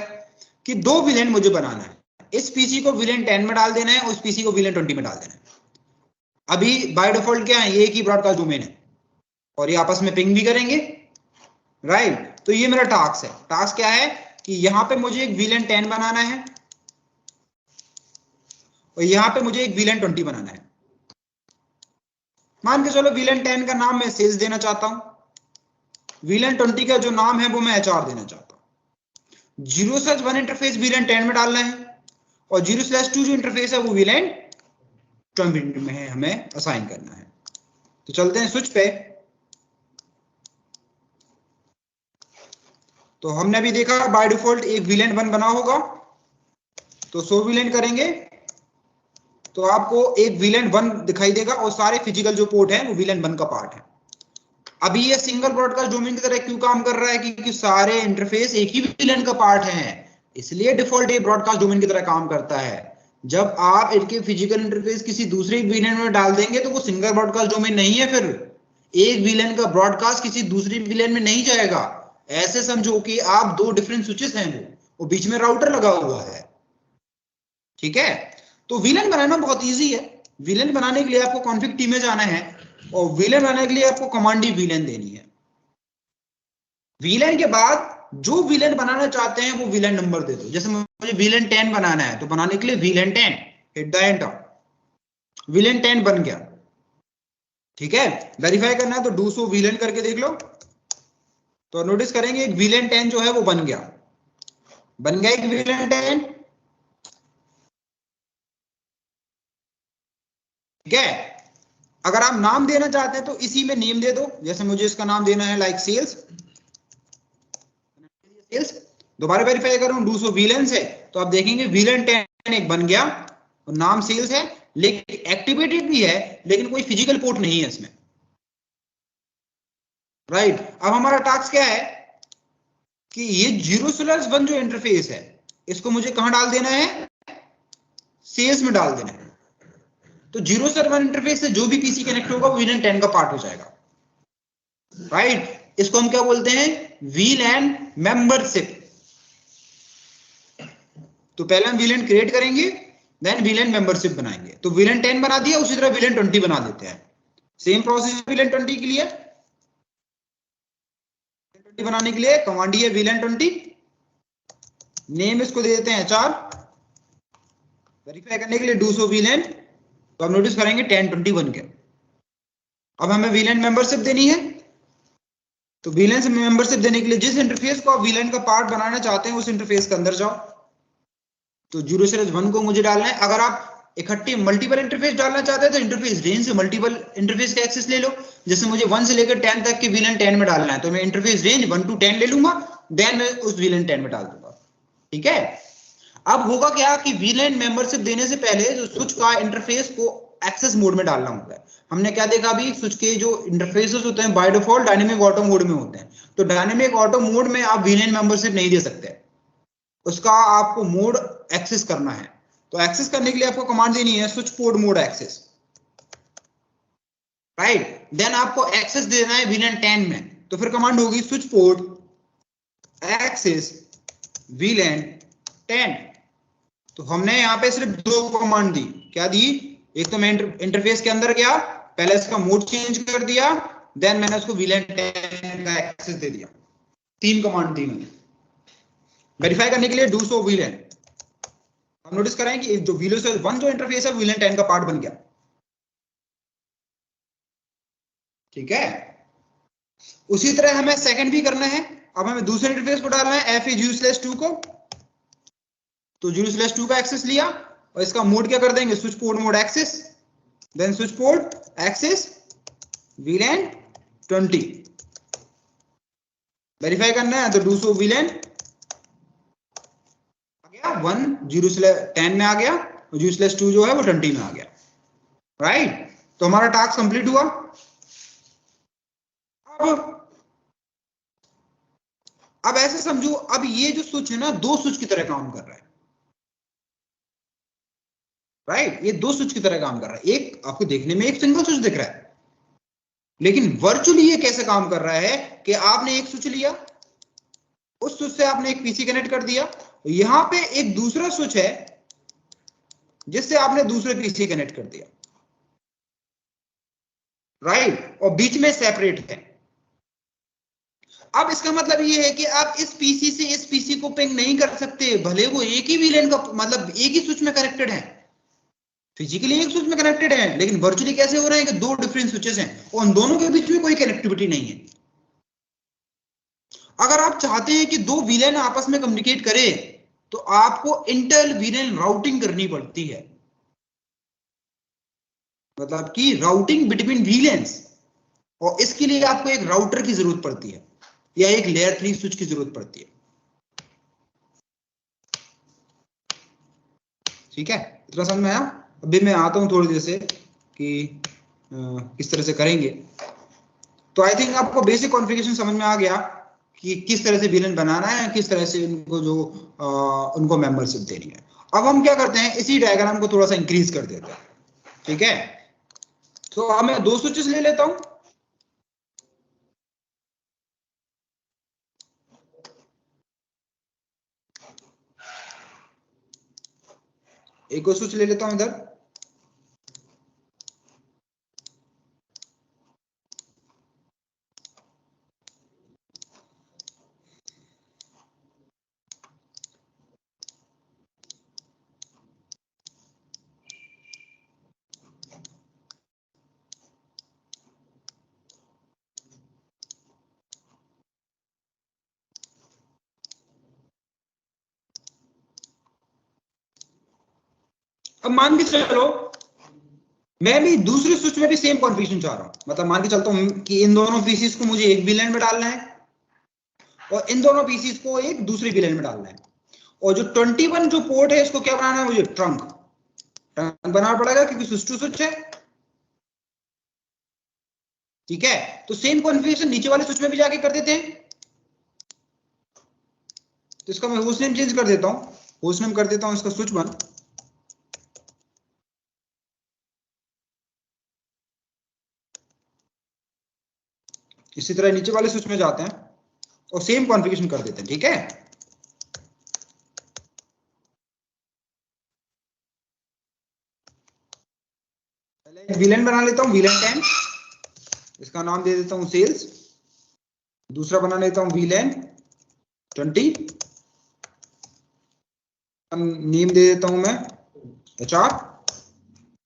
कि 2 विलेन मुझे बनाना है। इस पीसी को विलेन 10 में डाल देना है, उस पीसी को विलेन 20 में डाल देना है। अभी बाय डिफॉल्ट क्या है, ये एक ही ब्रॉडकास्ट डोमेन है और ये आपस में पिंग भी करेंगे, राइट। तो ये मेरा टास्क है। टास्क क्या है कि यहां पे मुझे एक विलेन 10 बनाना है और यहां पे मुझे एक विलेन 20 बनाना है। मान के चलो विलेन 10 का नाम मैं सेल्स देना चाहता हूं, विलेन 20 का जो नाम है वो मैं एचआर देना चाहता हूं। 0/1 इंटरफेस विलेन 10 में डालना है और 0/2 जो इंटरफेस है वो विलेन 20 में हमें असाइन करना है। तो चलते हैं स्विच पे। तो हमने अभी देखा बाय डिफॉल्ट एक VLAN 1 बना होगा, तो सो VLAN करेंगे तो आपको एक VLAN 1 दिखाई देगा और सारे फिजिकल जो पोर्ट है वो VLAN 1 का पार्ट है। अभी ये सिंगल ब्रॉडकास्ट डोमेन की तरह क्यों काम कर रहा है, क्योंकि सारे इंटरफेस एक ही VLAN का पार्ट है, इसलिए डिफॉल्ट ये ब्रॉडकास्ट डोमेन की तरह काम करता है। जब आप इनके फिजिकल इंटरफेस किसी दूसरे VLAN में डाल देंगे तो वो सिंगल ब्रॉडकास्ट डोमेन नहीं है, फिर एक VLAN का ब्रॉडकास्ट किसी दूसरी VLAN में नहीं जाएगा। ऐसे समझो कि आप दो डिफरेंट स्विचेस हैं, वो बीच में राउटर लगा हुआ है, ठीक है। तो VLAN बनाना बहुत इजी है। VLAN बनाने के लिए आपको कॉन्फ़िग टी में जाना है और VLAN बनाने के लिए आपको कमांड ही VLAN देनी है। VLAN के बाद जो VLAN बनाना चाहते हैं वो VLAN नंबर दे दो। जैसे मुझे VLAN 10 बनाना है तो बनाने के लिए VLAN 10 hit the enter, VLAN 10 बन गया, ठीक है। वेरीफाई करना है तो डू सो VLAN करके देख लो, तो नोटिस करेंगे एक VLAN 10 जो है वो बन गया एक VLAN 10, ठीक है। अगर आप नाम देना चाहते हैं तो इसी में नेम दे दो, जैसे मुझे इसका नाम देना है लाइक सेल्स। दोबारा वेरीफाई करूं डू सो VLAN से तो आप देखेंगे VLAN 10 एक बन गया और नाम सेल्स है, लेकिन एक्टिवेटेड भी है लेकिन कोई फिजिकल पोर्ट नहीं है इसमें, राइट। अब हमारा टास्क क्या है कि ये 0/1 जो इंटरफेस है इसको मुझे कहां डाल देना है, सेल्स में डाल देना है। तो 0/1 इंटरफेस से जो भी पीसी कनेक्ट होगा वो VLAN 10 का पार्ट हो जाएगा, राइट। इसको हम क्या बोलते हैं, VLAN मेंबरशिप। तो पहले हम VLAN क्रिएट करेंगे, देन VLAN मेंबरशिप बनाएंगे। तो VLAN 10 बना दिया, उसी तरह VLAN 20 बना देते हैं। सेम प्रोसेस VLAN 20 के लिए। बनाने के लिए कमांड ही है VLAN 20, नेम इसको दे देते हैं HR। वेरीफाई करने के लिए डू सो VLAN, तो आप नोटिस करेंगे 10 20 बन गया। अब हमें VLAN मेंबरशिप देनी है, तो VLAN से मेंबरशिप देने के लिए जिस इंटरफेस को आप VLAN का पार्ट बनाना चाहते हैं उस इंटरफेस के अंदर जाओ। तो 0/1 को मुझे डालना है। अगर आप इकट्ठे मल्टीपल इंटरफेस डालना चाहते हैं तो इंटरफेस रेंज से मल्टीपल इंटरफेस का एक्सेस ले लो। जैसे मुझे 1 से लेकर 10 तक के VLAN 10 में डालना है तो मैं इंटरफेस रेंज 1 to 10 ले लूंगा, देन मैं उस VLAN 10 में डाल दूंगा, ठीक है। अब होगा क्या कि VLAN मेंबरशिप देने से पहले जो स्विच का इंटरफेस को एक्सेस मोड में डालना होता है। हमने क्या देखा अभी, स्विच के जो इंटरफेसेस होते हैं by default dynamic auto mode में होते हैं। तो डायनेमिक ऑटो मोड में आप VLAN मेंबरशिप नहीं दे सकते, उसका आपको मोड एक्सेस करना है। तो एक्सेस करने के लिए आपको कमांड देनी है switch port mode access, right. Then आपको एक्सेस देना है VLAN 10 में, तो फिर कमांड होगी स्विच पोर्ट एक्सेस VLAN 10। तो हमने यहाँ पे सिर्फ दो कमांड दी, क्या दी, एक तो मैं इंटरफेस के अंदर गया, पहले इसका मोड चेंज कर दिया, देन मैंने उसको VLAN 10 का एक्सेस दे दिया। 3 कमांड दी मैंने। वेरीफाई करने के लिए डू सो VLAN, हम नोटिस करें कि जो VLAN 1 जो इंटरफेस है VLAN 10 का पार्ट बन गया, ठीक है। उसी तरह हमें सेकंड भी करना है। अब हमें दूसरे इंटरफेस को डालना है FA/2 को। तो 0/2 का एक्सेस लिया और इसका मोड क्या कर देंगे, switch port mode access, then switch port access VLAN 20। Verify करना है तो डू सो VLAN, आ गया 1 0/10 में आ गया और 0/2 जो है वो 20 में आ गया, राइट। तो हमारा टास्क कंप्लीट हुआ। अब ऐसे समझो, अब ये जो स्विच है ना दो स्विच की तरह काम कर रहा है, राइट। ये दो स्विच की तरह काम कर रहा है। एक आपको देखने में एक सिंगल स्विच दिख रहा है, लेकिन वर्चुअली ये कैसे काम कर रहा है कि आपने एक स्विच लिया, उस स्विच से आपने एक पीसी कनेक्ट कर दिया, यहां पे एक दूसरा स्विच है जिससे आपने दूसरे पीसी कनेक्ट कर दिया, राइट, और बीच में सेपरेट है। अब इसका मतलब ये है कि आप इस पीसी से इस पीसी को पिंग नहीं कर सकते, भले वो एक ही VLAN का मतलब एक ही स्विच में कनेक्टेड है, फिजिकली एक स्विच में कनेक्टेड है, लेकिन वर्चुअली कैसे हो रहा है कि दो डिफरेंट स्विचेस हैं और उन दोनों के बीच में कोई कनेक्टिविटी नहीं है। अगर आप चाहते हैं कि दो VLAN आपस में कम्युनिकेट करें तो आपको इंटर VLAN राउटिंग करनी पड़ती है, मतलब कि राउटिंग बिटवीन VLANs, और इसके लिए आपको एक राउटर की जरूरत पड़ती है। या एक लेयर 3 स्विच की जरूरत पड़ती है। ठीक है, इतना समझ में आया। अभी मैं आता हूं थोड़ी देर से कि किस तरह से करेंगे। तो आई थिंक आपको बेसिक कॉन्फ़िगरेशन समझ में आ गया कि किस तरह से विलन बनाना है, किस तरह से उनको जो उनको मेंबरशिप देनी है। अब हम क्या करते हैं, इसी डायग्राम को थोड़ा सा इंक्रीज कर देते हैं। ठीक है, तो अब मैं 2 स्विचेस ले लेता हूं। एक और स्विच ले लेता हूं इधर। अब मान के चलो मैं भी दूसरे स्विच में भी सेम कॉन्फ़िगरेशन चाह रहा हूं। मतलब मान के चलता हूं कि इन दोनों पीसीस को मुझे एक VLAN में डालना है और इन दोनों पीसीस को एक दूसरी VLAN में डालना है। और जो 21 जो पोर्ट है इसको क्या बनाना है, मुझे ट्रंक बनाना पड़ेगा क्योंकि स्विच टू स्विच है। ठीक है, तो सेम कॉन्फ़िगरेशन नीचे वाले स्विच में भी जाके कर देते हैं। तो इसका मैं होस्ट नेम चेंज कर देता हूं, होस्ट नेम कर देता हूं इसका स्विच 1। इसी तरह नीचे वाले स्विच में जाते हैं और सेम कॉन्फ़िगरेशन कर देते हैं। ठीक है, पहले VLAN बना लेता हूं, VLAN 10, इसका नाम दे देता हूं सेल्स। दूसरा बना लेता हूं VLAN 20, नेम दे देता हूं मैं HR।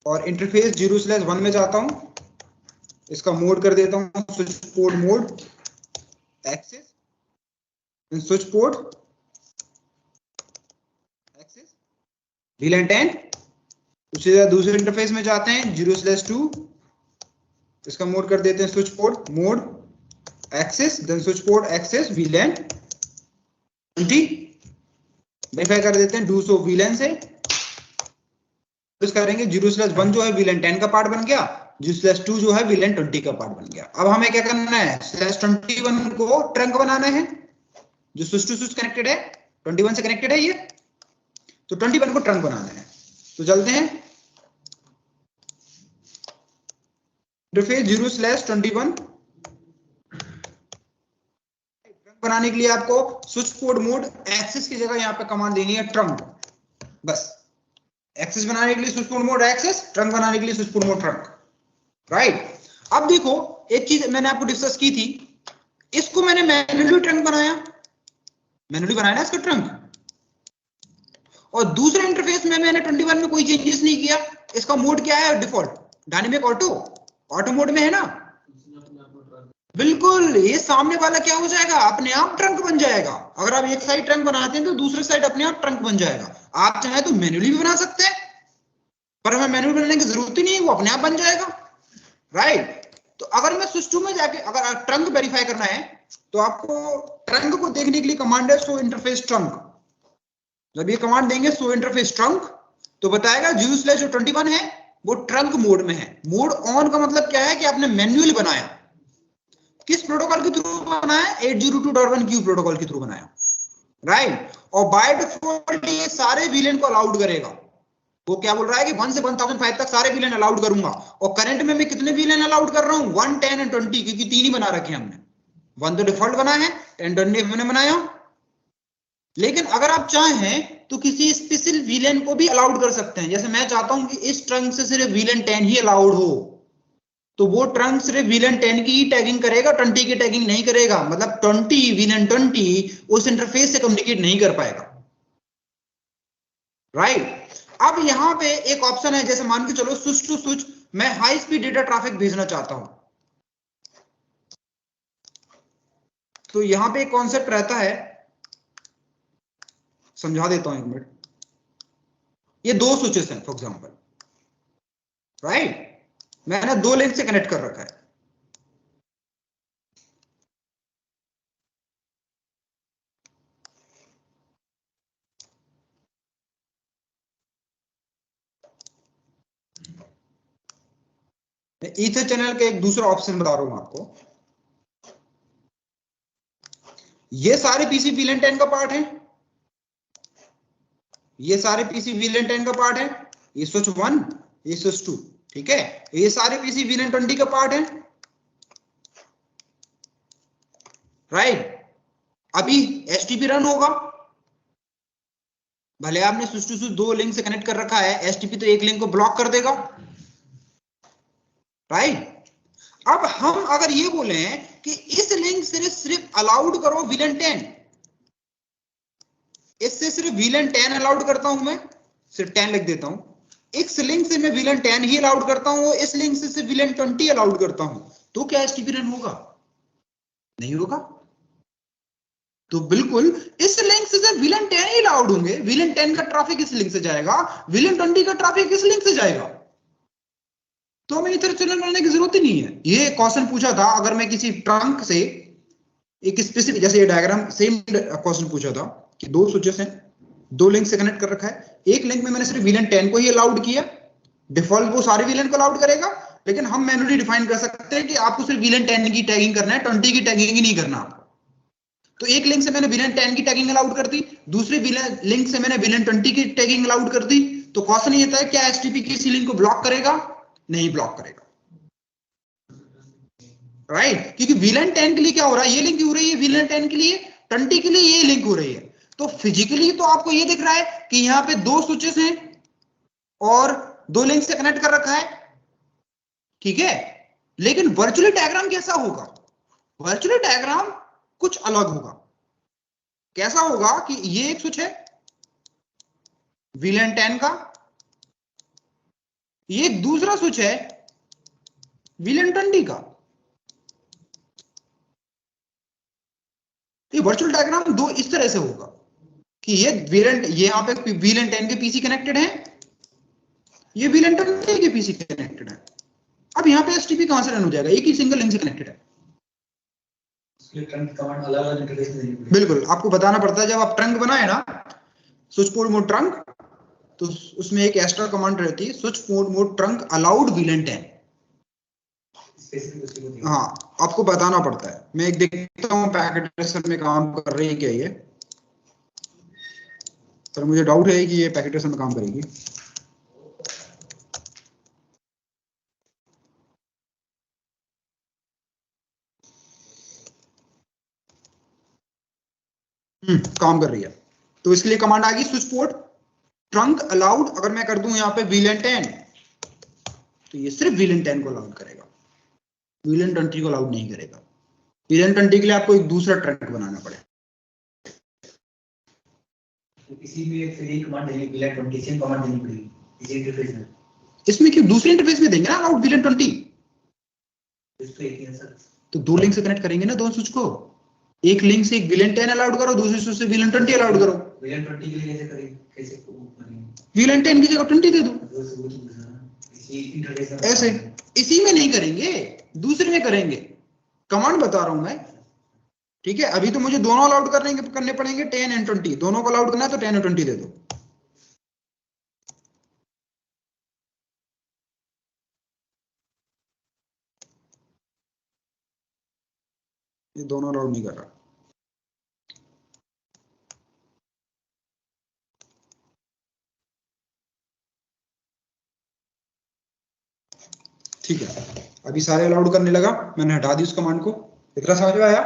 और इंटरफेस 0/1 में जाता हूं, इसका मोड कर देता हूं switch port mode access, switch port access VLAN 10। उसी तरह दूसरे इंटरफेस में जाते हैं 0/2, इसका मोड कर देते हैं switch port mode access, then switch port access VLAN 20। Verify कर देते हैं डू सो VLAN से, करेंगे 0/1 जो है VLAN 10 का पार्ट बन गया, 0/2 जो है VLAN 20 का पार्ट बन गया। अब हमें क्या करना है, /21 को ट्रंक बनाना है, जो स्विच टू स्विच कनेक्टेड है, 21 से कनेक्टेड है ये, तो 21 को ट्रंक बनाना है। तो चलते हैं इंटरफेस 0/21। ट्रंक बनाने के लिए आपको स्विच पोर्ट मोड एक्सेस की जगह यहाँ पे कमांड देनी है ट्रंक, बस। एक्सेस बनाने के लिए switch port mode access, trunk बनाने के लिए switch port mode trunk, right. अब देखो एक चीज मैंने आपको डिस्कस की थी, इसको मैंने मैन्युअली ट्रंक बनाया, मैन्युअली बनाया ना इसका ट्रंक। और दूसरे इंटरफेस में मैंने 21 में कोई चेंजेस नहीं किया। इसका मोड क्या है, default dynamic auto, auto mode में है ना। बिल्कुल, ये सामने वाला क्या हो जाएगा, अपने आप ट्रंक बन जाएगा। अगर आप एक साइड ट्रंक बनाते हैं तो दूसरे साइड अपने आप ट्रंक बन जाएगा। आप चाहे तो मैन्युअली भी बना सकते हैं, पर हमें मैन्युअली बनाने की जरूरत ही नहीं है, वो अपने आप बन जाएगा, राइट। तो अगर मैं सिस्टम में जाके अगर ट्रंक वेरीफाई करना है तो आपको ट्रंक को देखने के लिए कमांड है शो इंटरफेस ट्रंक। जब ये कमांड देंगे शो इंटरफेस ट्रंक तो बताएगा 0/21 है वो ट्रंक मोड में है। मोड ऑन का मतलब क्या है कि आपने मैन्युअली बनाया। किस प्रोटोकॉल के थ्रू बनाया, 802.1q प्रोटोकॉल के थ्रू बनाया, राइट। और बाय डिफॉल्ट ये सारे विलेन को अलाउड करेगा। वो क्या बोल रहा है कि 1 से 1005 तक सारे विलेन अलाउड करूंगा। और करंट में मैं कितने विलेन अलाउड कर रहा हूं, 1, 10 एंड 20, क्योंकि 3 ही बना रखे हैं हमने। 1 तो डिफॉल्ट बना है, 10, 20 हमने बनाया। लेकिन अगर आप चाहें तो किसी स्पेशल विलेन को भी अलाउड कर सकते हैं। जैसे मैं चाहता हूं कि इस ट्रंक से सिर्फ विलेन 10 ही अलाउड हो, तो वो ट्रंक सिर्फ विलेन 10 की ही टैगिंग करेगा, 20 की टैगिंग नहीं करेगा। मतलब 20 विलेन 20 उस इंटरफेस से कम्युनिकेट नहीं कर पाएगा, राइट। अब यहां पे एक ऑप्शन है, जैसे मान के चलो स्विच टू स्विच मैं हाई स्पीड डेटा ट्रैफिक भेजना चाहता हूं, तो यहां पे एक कॉन्सेप्ट रहता है, समझा देता हूं एक मिनट। ये 2 स्विचेस हैं फॉर एग्जांपल, राइट। मैंने 2 लिंक से कनेक्ट कर रखा है। मैं ईथर चैनल का एक दूसरा ऑप्शन बता रहा हूं आपको। ये सारे पीसी VLAN 10 का पार्ट है, ये सारे पीसी VLAN 10 का पार्ट है, ये स्विच 1, ये स्विच 2, ठीक है। ये सारे पीसी VLAN 20 का पार्ट है, राइट। अभी एसटीपी रन होगा, भले आपने स्विच टू स्विच 2 लिंक से कनेक्ट कर रखा है, एसटीपी तो एक लिंक को ब्लॉक कर देगा, राइट। अब हम अगर ये बोले हैं कि इस लिंक से सिर्फ अलाउड करो VLAN 10, इससे सिर्फ VLAN 10 अलाउड करता हूं, मैं सिर्फ 10 लिख देता हूं, इस लिंक से मैं VLAN 10 ही अलाउड करता हूं, इस लिंक से सिर्फ VLAN 20 अलाउड करता हूं, तो क्या एसटीपी रन होगा? नहीं होगा। तो बिल्कुल इस लिंक से सिर्फ VLAN 10 ही अलाउड होंगे, VLAN 10 का ट्रैफिक इस लिंक से जाएगा, VLAN 20 का ट्रैफिक इस लिंक से जाएगा, तो हमें इधर चैनल बनाने की जरूरत ही नहीं है। ये क्वेश्चन पूछा था, अगर मैं किसी ट्रंक से एक स्पेसिफिक, जैसे ये डायग्राम सेम क्वेश्चन पूछा था कि 2 स्विचेस हैं, 2 लिंक से कनेक्ट कर रखा है, एक लिंक में मैंने सिर्फ VLAN 10 को ही अलाउड किया, डिफॉल्ट वो सारे VLAN को अलाउड करेगा, लेकिन हम मैन्युअली डिफाइन कर सकते हैं कि आपको सिर्फ VLAN 10 की टैगिंग करना है, 20 की टैगिंग ही नहीं करना आपको। तो एक लिंक से मैंने VLAN 10 की टैगिंग अलाउड कर दी, दूसरे लिंक से मैंने VLAN 20 की टैगिंग अलाउड कर दी, तो क्वेश्चन ये था क्या एसटीपी किसी लिंक को ब्लॉक करेगा? नहीं ब्लॉक करेगा, राइट। क्योंकि VLAN 10 के लिए क्या हो रहा है, ये लिंक हो रही है VLAN 10 के लिए, 20 के लिए ये लिंक हो रही है। तो फिजिकली तो आपको ये दिख रहा है कि यहाँ पे 2 स्विचेस हैं और 2 लिंक से कनेक्ट कर रखा है, ठीक है। लेकिन वर्चुअली डायग्राम कैसा होगा? वर्चुअली डायग्राम कुछ अलग होगा। कैसा होगा कि ये एक स्विच है VLAN 10 का, ये एक दूसरा स्विच है VLAN 20 का। ये वर्चुअल डायग्राम 2 इस तरह से होगा कि ये यहां पे VLAN 10 के पीसी कनेक्टेड है, ये VLAN 20 के पीसी कनेक्टेड है। अब यहाँ पे एसटीपी कहां से रन हो जाएगा? एक ही सिंगल लिंक से कनेक्टेड है। कमांड अलग-अलग इंटरफेस में देनी पड़ेगी। बिल्कुल आपको बताना पड़ता है, जब आप ट्रंक बनाए ना, स्विच पोर्ट मोड ट्रंक, तो उसमें एक एक्स्ट्रा कमांड रहती है, switch port mode trunk allowed VLAN 10। हाँ आपको बताना पड़ता है। मैं एक देखता हूँ पैकेट ट्रेसर में काम कर रही है क्या ये, पर मुझे डाउट है कि ये पैकेट ट्रेसर में काम करेगी। काम कर रही है, तो इसके लिए कमांड आ गई स्विच पोर्ट ट्रंक अलाउड। अगर मैं कर दूं यहाँ पे VLAN 10, तो ये सिर्फ VLAN 10 को अलाउड करेगा, VLAN 20 को अलाउड नहीं करेगा। VLAN 20 के लिए आपको एक दूसरा ट्रंक बनाना पड़ेगा। तो इसी में फिर एक कमांड देनी, VLAN 20 से कमांड देनी पड़ेगी इसी इंटरफेस में। इसमें क्यों? दूसरे इंटरफेस में देंगे ना अलाउड VLAN 20। तो एक ही है सर। तो 2 लिंक से कनेक्ट करेंगे ना दोनों स्विच को, एक लिंक से एक VLAN 10 अलाउड करो, दूसरे स्विच से VLAN 20 अलाउड करो। VLAN 20 के लिए कैसे करेंगे? कैसे VLAN 10 की जगह 20 दे दो, इसी इंटरफेस में। ऐसे इसी में नहीं करेंगे, दूसरे में करेंगे। कमांड बता रहा हूं मैं, ठीक है। अभी तो मुझे दोनों अलाउड करने पड़ेंगे, 10 एंड 20 दोनों को अलाउड करना है, तो 10 और 20 दे दो। ये दोनों अलाउड नहीं कर रहा। ठीक है, अभी सारे अलाउड करने लगा, मैंने हटा दी उस कमांड को। इतना समझ में आया?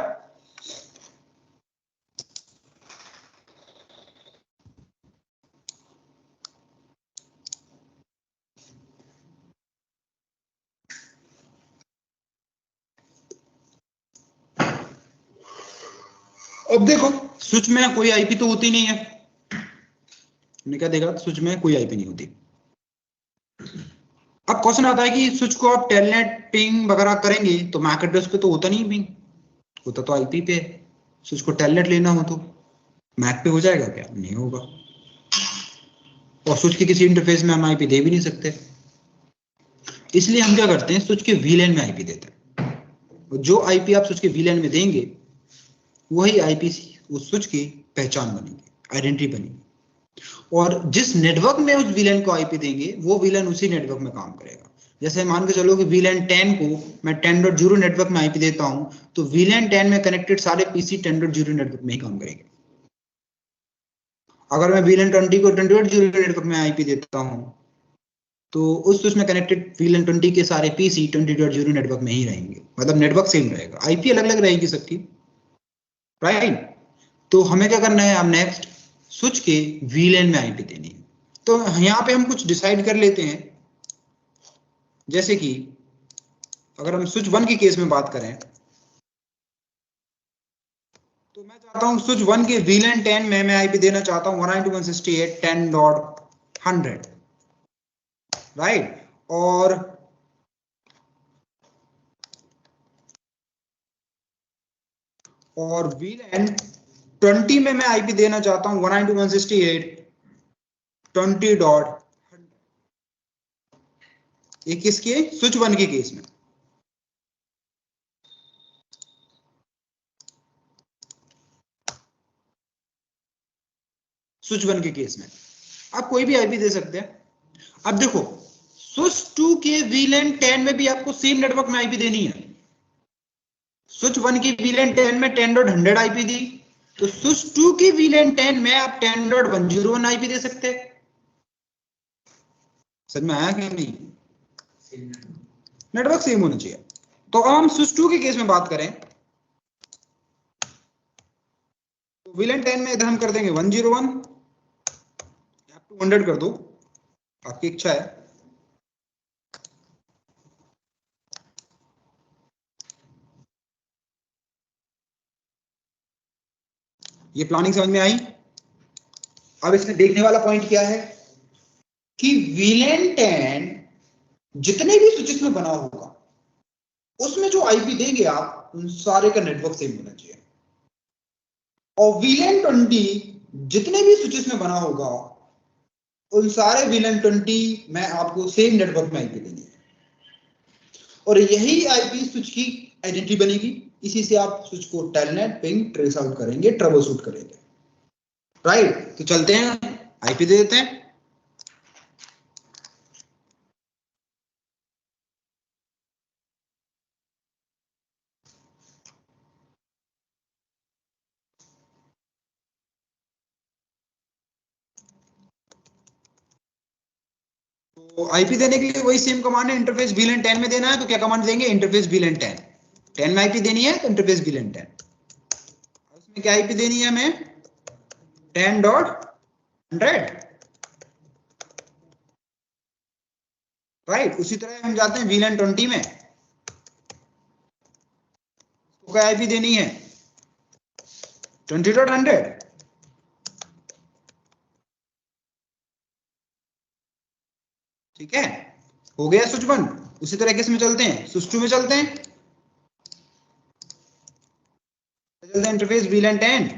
अब देखो स्विच में कोई आईपी तो होती नहीं है, हमने क्या देखा, स्विच में कोई आईपी नहीं होती। अब क्वेश्चन आता है कि स्विच को आप टेलनेट पिंग वगैरह करेंगे तो मैक एड्रेस पे तो होता नहीं पिंग, होता तो आईपी पे। स्विच को टेलनेट लेना हो तो मैक पे हो जाएगा क्या? नहीं होगा। और स्विच के किसी इंटरफेस में हम आईपी दे भी नहीं सकते, इसलिए हम क्या करते हैं, स्विच के VLAN में आईपी देते हैं। जो आईपी आप स्विच के VLAN में देंगे वही आईपी उस स्विच की पहचान बनेगी, आइडेंटिटी बनेगी। और जिस नेटवर्क में उस VLAN को आईपी देंगे वो VLAN उसी नेटवर्क में काम करेगा। जैसे मान के चलो कि VLAN 10 को मैं 10.0 नेटवर्क में आईपी देता हूं, तो VLAN 10 में कनेक्टेड सारे पीसी 10.0 नेटवर्क में ही काम करेंगे। अगर मैं VLAN 20 को 20.0 नेटवर्क में आईपी देता हूं, तो उस स्विच में कनेक्टेड VLAN 20 के सारे पीसी 20.0 नेटवर्क में ही रहेंगे, मतलब नेटवर्क सेम रहेगा, आईपी अलग अलग रहेगी सबकी, राइट। तो हमें क्या करना है, अब नेक्स्ट स्विच के VLAN में आईपी देनी है। तो यहाँ पे हम कुछ डिसाइड कर लेते हैं, जैसे कि अगर हम स्विच 1 की केस में बात करें, तो मैं चाहता हूं स्विच 1 के VLAN 10 में मैं आईपी देना चाहता हूं 192.168.10.100, राइट। और VLAN 20 में मैं आईपी देना चाहता हूं 192.168.20.100। ये किसके, स्विच 1 के केस में। स्विच 1 के केस में आप कोई भी आईपी दे सकते हैं। अब देखो स्विच 2 के VLAN 10 में भी आपको सेम नेटवर्क में आईपी देनी है। स्विच 1 की VLAN 10 में 10.100 आईपी दी, तो स्विच 2 की VLAN 10 में आप 10.101 आईपी दे सकते हैं। समझ में आया कि नहीं? नेटवर्क सेम होना चाहिए। तो अब हम स्विच 2 के केस में बात करें, तो VLAN 10 में इधर हम कर देंगे 101, आप 200 कर दो, आपकी इच्छा है। ये प्लानिंग समझ में आई? अब इसमें देखने वाला पॉइंट क्या है कि VLAN 10 जितने भी स्विचेस में बना होगा उसमें जो आईपी देंगे आप, उन सारे का नेटवर्क सेम होना चाहिए। और VLAN 20 जितने भी स्विचेस में बना होगा उन सारे VLAN 20 में आपको सेम नेटवर्क में आईपी देनी है। और यही आईपी स्विच की आइडेंटिटी बनेगी। इसी से आप स्विच को टेलनेट, पिंग, ट्रेस आउट करेंगे, ट्रबल शूट करेंगे, राइट। तो चलते हैं, आईपी दे देते हैं। तो आईपी देने के लिए वही सेम कमांड है, इंटरफेस VLAN 10 में देना है तो क्या कमांड देंगे, इंटरफेस VLAN 10 में आईपी देनी है तो इंटरफेस VLAN 10। उसमें क्या आईपी देनी है हमें, 10.100, राइट। उसी तरह हम जाते हैं VLAN 20 में, तो क्या आईपी देनी है, 20.100, ठीक है। हो गया स्विच 1। उसी तरह किस में चलते हैं, स्विच 2 में चलते हैं, इंटरफेस VLAN 10,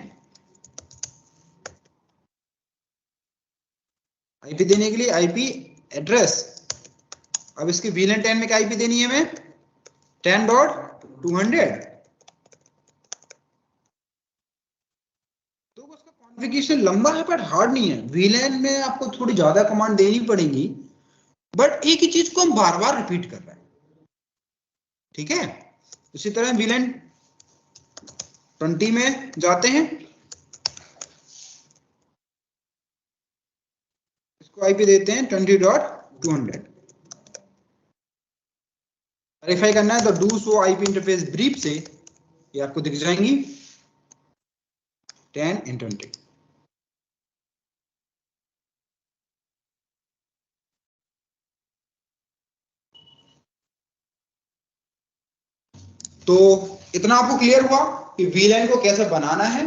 आईपी देने के लिए आईपी एड्रेस। अब इसके VLAN 10 में क्या आईपी देनी है हमें, 10.200। तो उसका कॉन्फ़िगरेशन लंबा है पर हार्ड नहीं है। VLAN में आपको थोड़ी ज्यादा कमांड देनी पड़ेगी, बट एक ही चीज को हम बार बार रिपीट कर रहे हैं, ठीक है। उसी तरह VLAN 20 में जाते हैं, इसको आईपी देते हैं 20.200। वेरीफाई करना है तो do show IP interface brief से ये आपको दिख जाएंगी 10 and 20। तो इतना आपको क्लियर हुआ कि VLAN को कैसे बनाना है।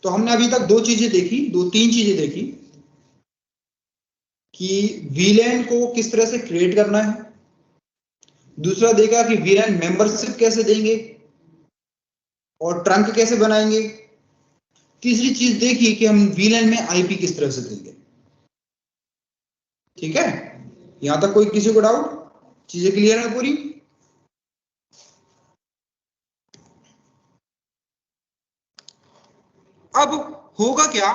तो हमने अभी तक दो चीजें देखी, दो तीन चीजें देखी कि VLAN को किस तरह से क्रिएट करना है, दूसरा देखा कि VLAN मेंबरशिप कैसे देंगे और ट्रंक कैसे बनाएंगे, तीसरी चीज देखी कि हम VLAN में आईपी किस तरह से देंगे, ठीक है। यहां तक कोई किसी को डाउट, चीजें क्लियर है पूरी? अब होगा क्या,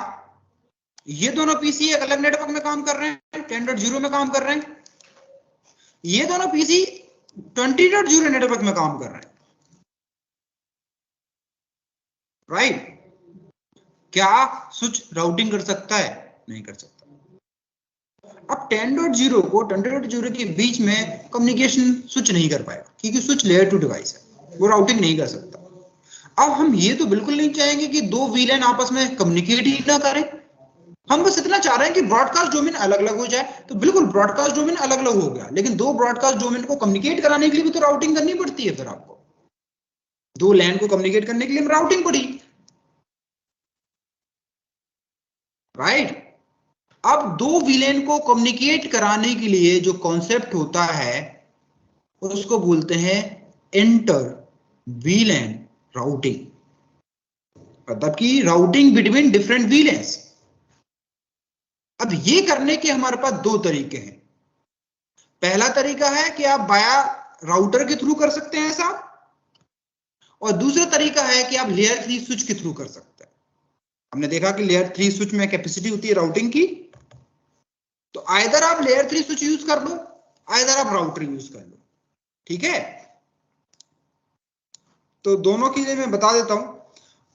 ये दोनों पीसी एक अलग नेटवर्क में काम कर रहे हैं, 10.0 में काम कर रहे हैं, ये दोनों पीसी 20.0 नेटवर्क में काम कर रहे हैं, राइट। क्या स्विच राउटिंग कर सकता है? नहीं कर सकता। अब 10.0 को 10.0 के बीच में कम्युनिकेशन स्विच नहीं कर पाएगा, क्योंकि स्विच लेयर 2 डिवाइस है, वो राउटिंग नहीं कर सकता। अब हम ये तो बिल्कुल नहीं चाहेंगे कि दो वीलैन आपस में कम्युनिकेट ही ना करें, हम बस इतना चाह रहे हैं कि ब्रॉडकास्ट डोमेन अलग अलग हो जाए। तो बिल्कुल ब्रॉडकास्ट डोमेन अलग अलग हो गया, लेकिन दो ब्रॉडकास्ट डोमेन को कम्युनिकेट कराने के लिए भी तो राउटिंग करनी पड़ती है। फिर आपको दो लैन को कम्युनिकेट करने के लिए राउटिंग पड़ी, राइट। अब दो विलेन को कम्युनिकेट कराने के लिए जो कॉन्सेप्ट होता है उसको बोलते हैं इंटर वीलैन राउटिंग, मतलब कि राउटिंग बिटवीन डिफरेंट वीलेन्स। अब ये करने के हमारे पास दो तरीके हैं। पहला तरीका है कि आप बाया राउटर के थ्रू कर सकते हैं ऐसा, और दूसरा तरीका है कि आप लेयर 3 स्विच के थ्रू कर सकते हैं। हमने देखा कि लेयर 3 स्विच में कैपेसिटी होती है राउटिंग की, तो आइदर आप लेयर 3 स्विच यूज कर लो, आइदर आप राउटर यूज कर लो, ठीक है। तो दोनों के लिए मैं बता देता हूं।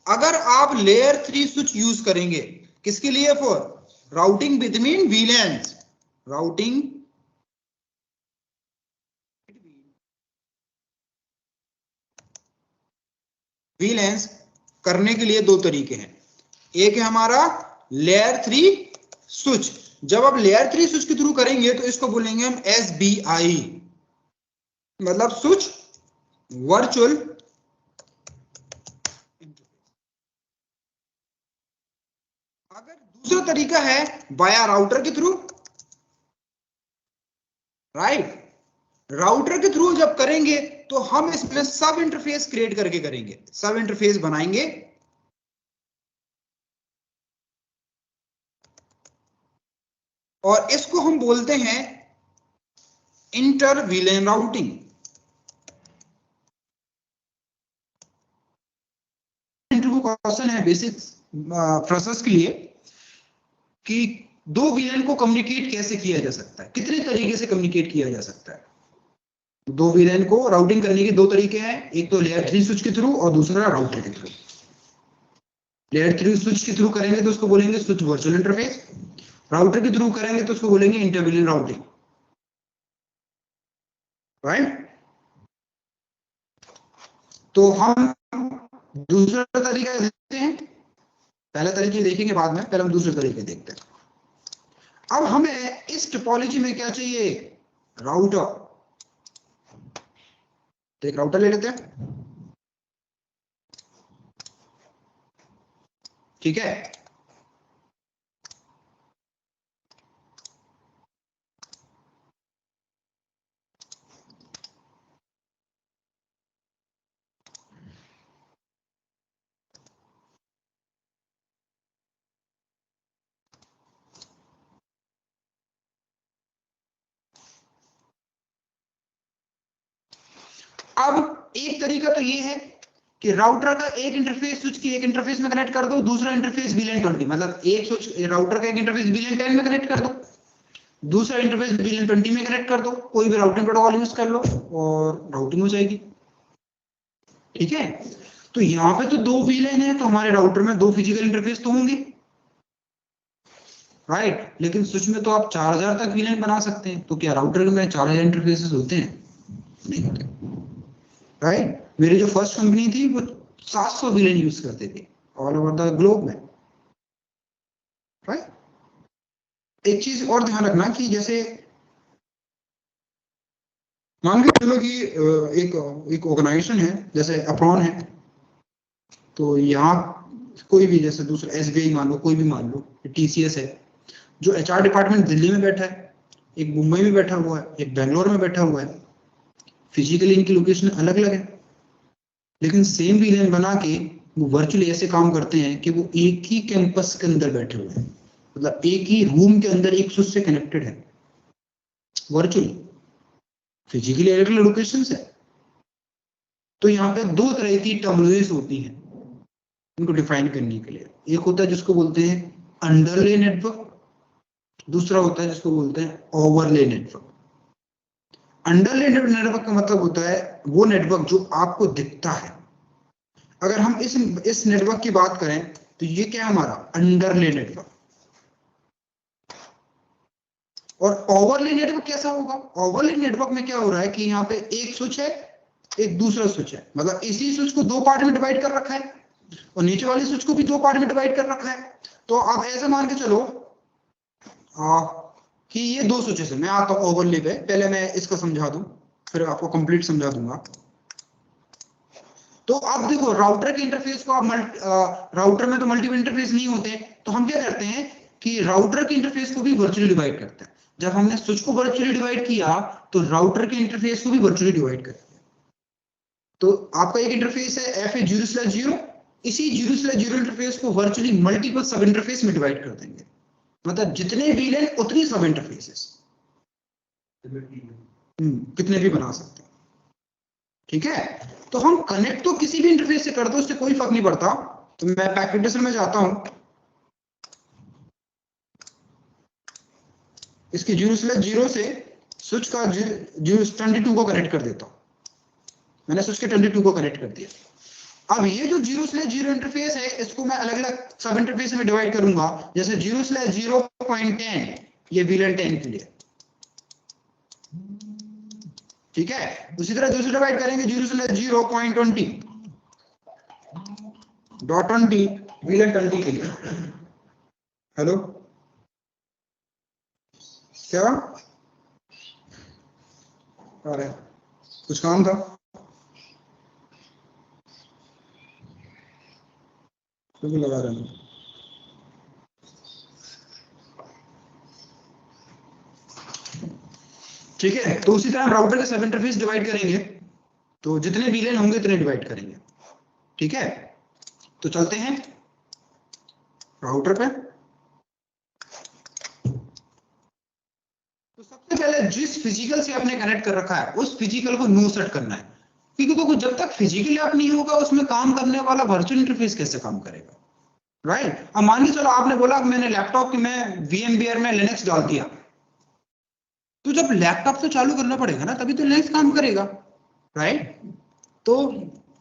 अगर आप लेयर 3 स्विच यूज करेंगे किसके लिए? फॉर राउटिंग बिटवीन वीलैन्स, राउटिंग वीलैन्स करने के लिए दो तरीके हैं। एक है हमारा लेयर 3 स्विच। जब आप लेयर 3 स्विच के थ्रू करेंगे तो इसको बोलेंगे हम SBI, मतलब स्विच वर्चुअल। अगर दूसरा तरीका है बाया राउटर के थ्रू, राइट, राउटर के थ्रू जब करेंगे तो हम इसमें सब इंटरफेस क्रिएट करके करेंगे, सब इंटरफेस बनाएंगे, और इसको हम बोलते हैं inter VLAN routing. Interview question है बेसिक प्रोसेस के लिए कि दो वीलेन को कम्युनिकेट कैसे किया जा सकता है, कितने तरीके से कम्युनिकेट किया जा सकता है। दो वीलेन को राउटिंग करने के दो तरीके हैं, एक तो लेयर 3 स्विच के थ्रू और दूसरा राउटर के थ्रू। लेयर 3 स्विच के थ्रू करेंगे तो उसको बोलेंगे स्विच वर्चुअल इंटरफेस, राउटर के थ्रू करेंगे तो उसको बोलेंगे इंटर वीलेन राउटिंग, राइट। तो हम दूसरा तरीका देखते हैं, पहला तरीके देखेंगे बाद में, पहले हम दूसरे तरीके देखते हैं। अब हमें इस टोपोलॉजी में क्या चाहिए? राउटर। तो एक राउटर ले लेते हैं, ठीक है। अब एक तरीका तो ये है कि राउटर का एक इंटरफेस स्विच की एक इंटरफेस में कनेक्ट कर दो, दूसरा इंटरफेस VLAN 20, मतलब एक स्विच राउटर का एक इंटरफेस VLAN 10 में कनेक्ट कर दो, दूसरा इंटरफेस VLAN 20 में कनेक्ट कर दो, कोई भी राउटिंग प्रोटोकॉल यूज कर लो और राउटिंग हो जाएगी, ठीक है। तो यहाँ पे तो दो VLAN है, तो हमारे राउटर में दो फिजिकल इंटरफेस तो होंगे, राइट। लेकिन स्विच में तो आप 4000 तक VLAN बना सकते हैं, तो क्या राउटर में 4000 इंटरफेसेस होते हैं? नहीं होते, राइट। मेरी जो फर्स्ट कंपनी थी वो 700 VLAN यूज करते थे ऑल ओवर द ग्लोब में, राइट। एक चीज और ध्यान रखना कि जैसे मान के चलो कि एक ऑर्गेनाइजेशन है जैसे अप्रॉन है, तो यहाँ कोई भी जैसे दूसरा SBI मान लो, कोई भी मान लो, TCS है, जो HR डिपार्टमेंट दिल्ली में बैठा है, एक मुंबई में बैठा हुआ है, एक बेंगलोर में बैठा हुआ है, फिजिकली इनकी लोकेशन अलग अलग है, लेकिन सेम VLAN बना के वो वर्चुअली ऐसे काम करते हैं कि वो एक ही कैंपस के अंदर बैठे हुए हैं, मतलब एक ही रूम के अंदर एक स्विच से कनेक्टेड है वर्चुअली, फिजिकली अलग अलग लोकेशन है। तो यहाँ पे दो तरह की टर्मिनोलॉजीज होती हैं इनको डिफाइन करने के लिए। एक होता है जिसको बोलते हैं अंडरले नेटवर्क, दूसरा होता है जिसको बोलते हैं ओवरले नेटवर्क। अंडरले नेटवर्क का मतलब होता है वो नेटवर्क जो आपको दिखता है। अगर हम इस नेटवर्क की बात करें तो ये क्या है हमारा अंडरले नेटवर्क। और ओवरले नेटवर्क कैसा होगा? ओवरले नेटवर्क में क्या हो रहा है कि यहाँ पे एक स्विच है, एक दूसरा स्विच है, मतलब इसी स्विच को दो पार्ट में डिवाइड कर रखा है और नीचे वाले स्विच को भी दो पार्ट में डिवाइड कर रखा है। तो आप ऐसे मान के चलो कि ये दो स्विचेस है। मैं आता हूँ ओवरले पे, पहले मैं इसका समझा दूं फिर आपको कंप्लीट समझा दूंगा। तो आप देखो राउटर के इंटरफेस को आप राउटर में तो मल्टीपल इंटरफेस नहीं होते, तो हम क्या करते हैं कि राउटर के इंटरफेस को भी वर्चुअली डिवाइड करते हैं। जब हमने स्विच को वर्चुअली डिवाइड किया तो राउटर के इंटरफेस को भी वर्चुअली डिवाइड करते हैं। तो आपका एक इंटरफेस है एफ ए 0/0, इसी 0/0 इंटरफेस को वर्चुअली मल्टीपल सब इंटरफेस में डिवाइड कर देंगे, मतलब जितने VLAN उतनी सब इंटरफेसेस कितने भी बना सकते हैं। ठीक है, तो हम कनेक्ट तो किसी भी इंटरफेस से करते हैं, उससे कोई फर्क नहीं पड़ता। तो मैं पैकेट में जाता हूं, इसके 0/0 से स्विच का 22 को कनेक्ट कर देता हूं। मैंने स्विच के 22 को कनेक्ट कर दिया। अब ये जो 0/0 इंटरफेस है इसको मैं अलग अलग सब इंटरफेस में डिवाइड करूंगा। जैसे 0/0.10 ये VLAN 10 के लिए, ठीक है। उसी तरह दूसरे डिवाइड करेंगे 0/0.20 .20 VLAN 20 के लिए। हेलो, क्या अरे कुछ काम था? क्यों लगा रहे हैं? ठीक है, तो उसी तरह हम राउटर के सब इंटरफेस डिवाइड करेंगे, तो जितने VLAN होंगे उतने डिवाइड करेंगे। ठीक है, तो चलते हैं राउटर पे। तो सबसे पहले जिस फिजिकल से आपने कनेक्ट कर रखा है उस फिजिकल को नो सेट करना है, क्योंकि देखो जब तक फिजिकली आप नहीं होगा उसमें काम करने वाला वर्चुअल इंटरफेस कैसे काम करेगा, राइट। अब मान के चलो आपने बोला कि मैंने लैपटॉप में VMware में लिनक्स डाल दिया, तो जब लैपटॉप तो चालू करना पड़ेगा ना, तभी तो लिनक्स काम करेगा, राइट। तो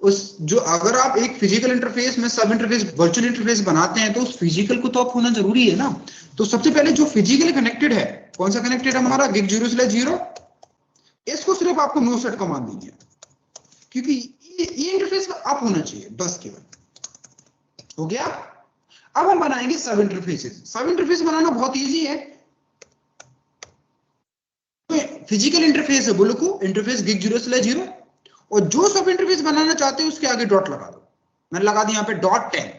उस जो अगर आप एक फिजिकल इंटरफेस में सब इंटरफेस वर्चुअल इंटरफेस बनाते हैं तो उस फिजिकल को तो आप होना जरूरी है ना। तो सबसे पहले जो फिजिकली कनेक्टेड है, कौन सा कनेक्टेड है हमारा गिग 0/0, इसको सिर्फ आपको नो सेट कमांड देनी है, क्योंकि ये इंटरफेस अप होना चाहिए बस, केवल हो गया। अब हम बनाएंगे सब इंटरफेसेस। सब इंटरफेस बनाना बहुत इजी है। फिजिकल इंटरफेस है बोलो को इंटरफेस गिग 0/0, और जो सब इंटरफेस बनाना चाहते हैं उसके आगे डॉट लगा दो। मैंने लगा दिया यहाँ पे .10।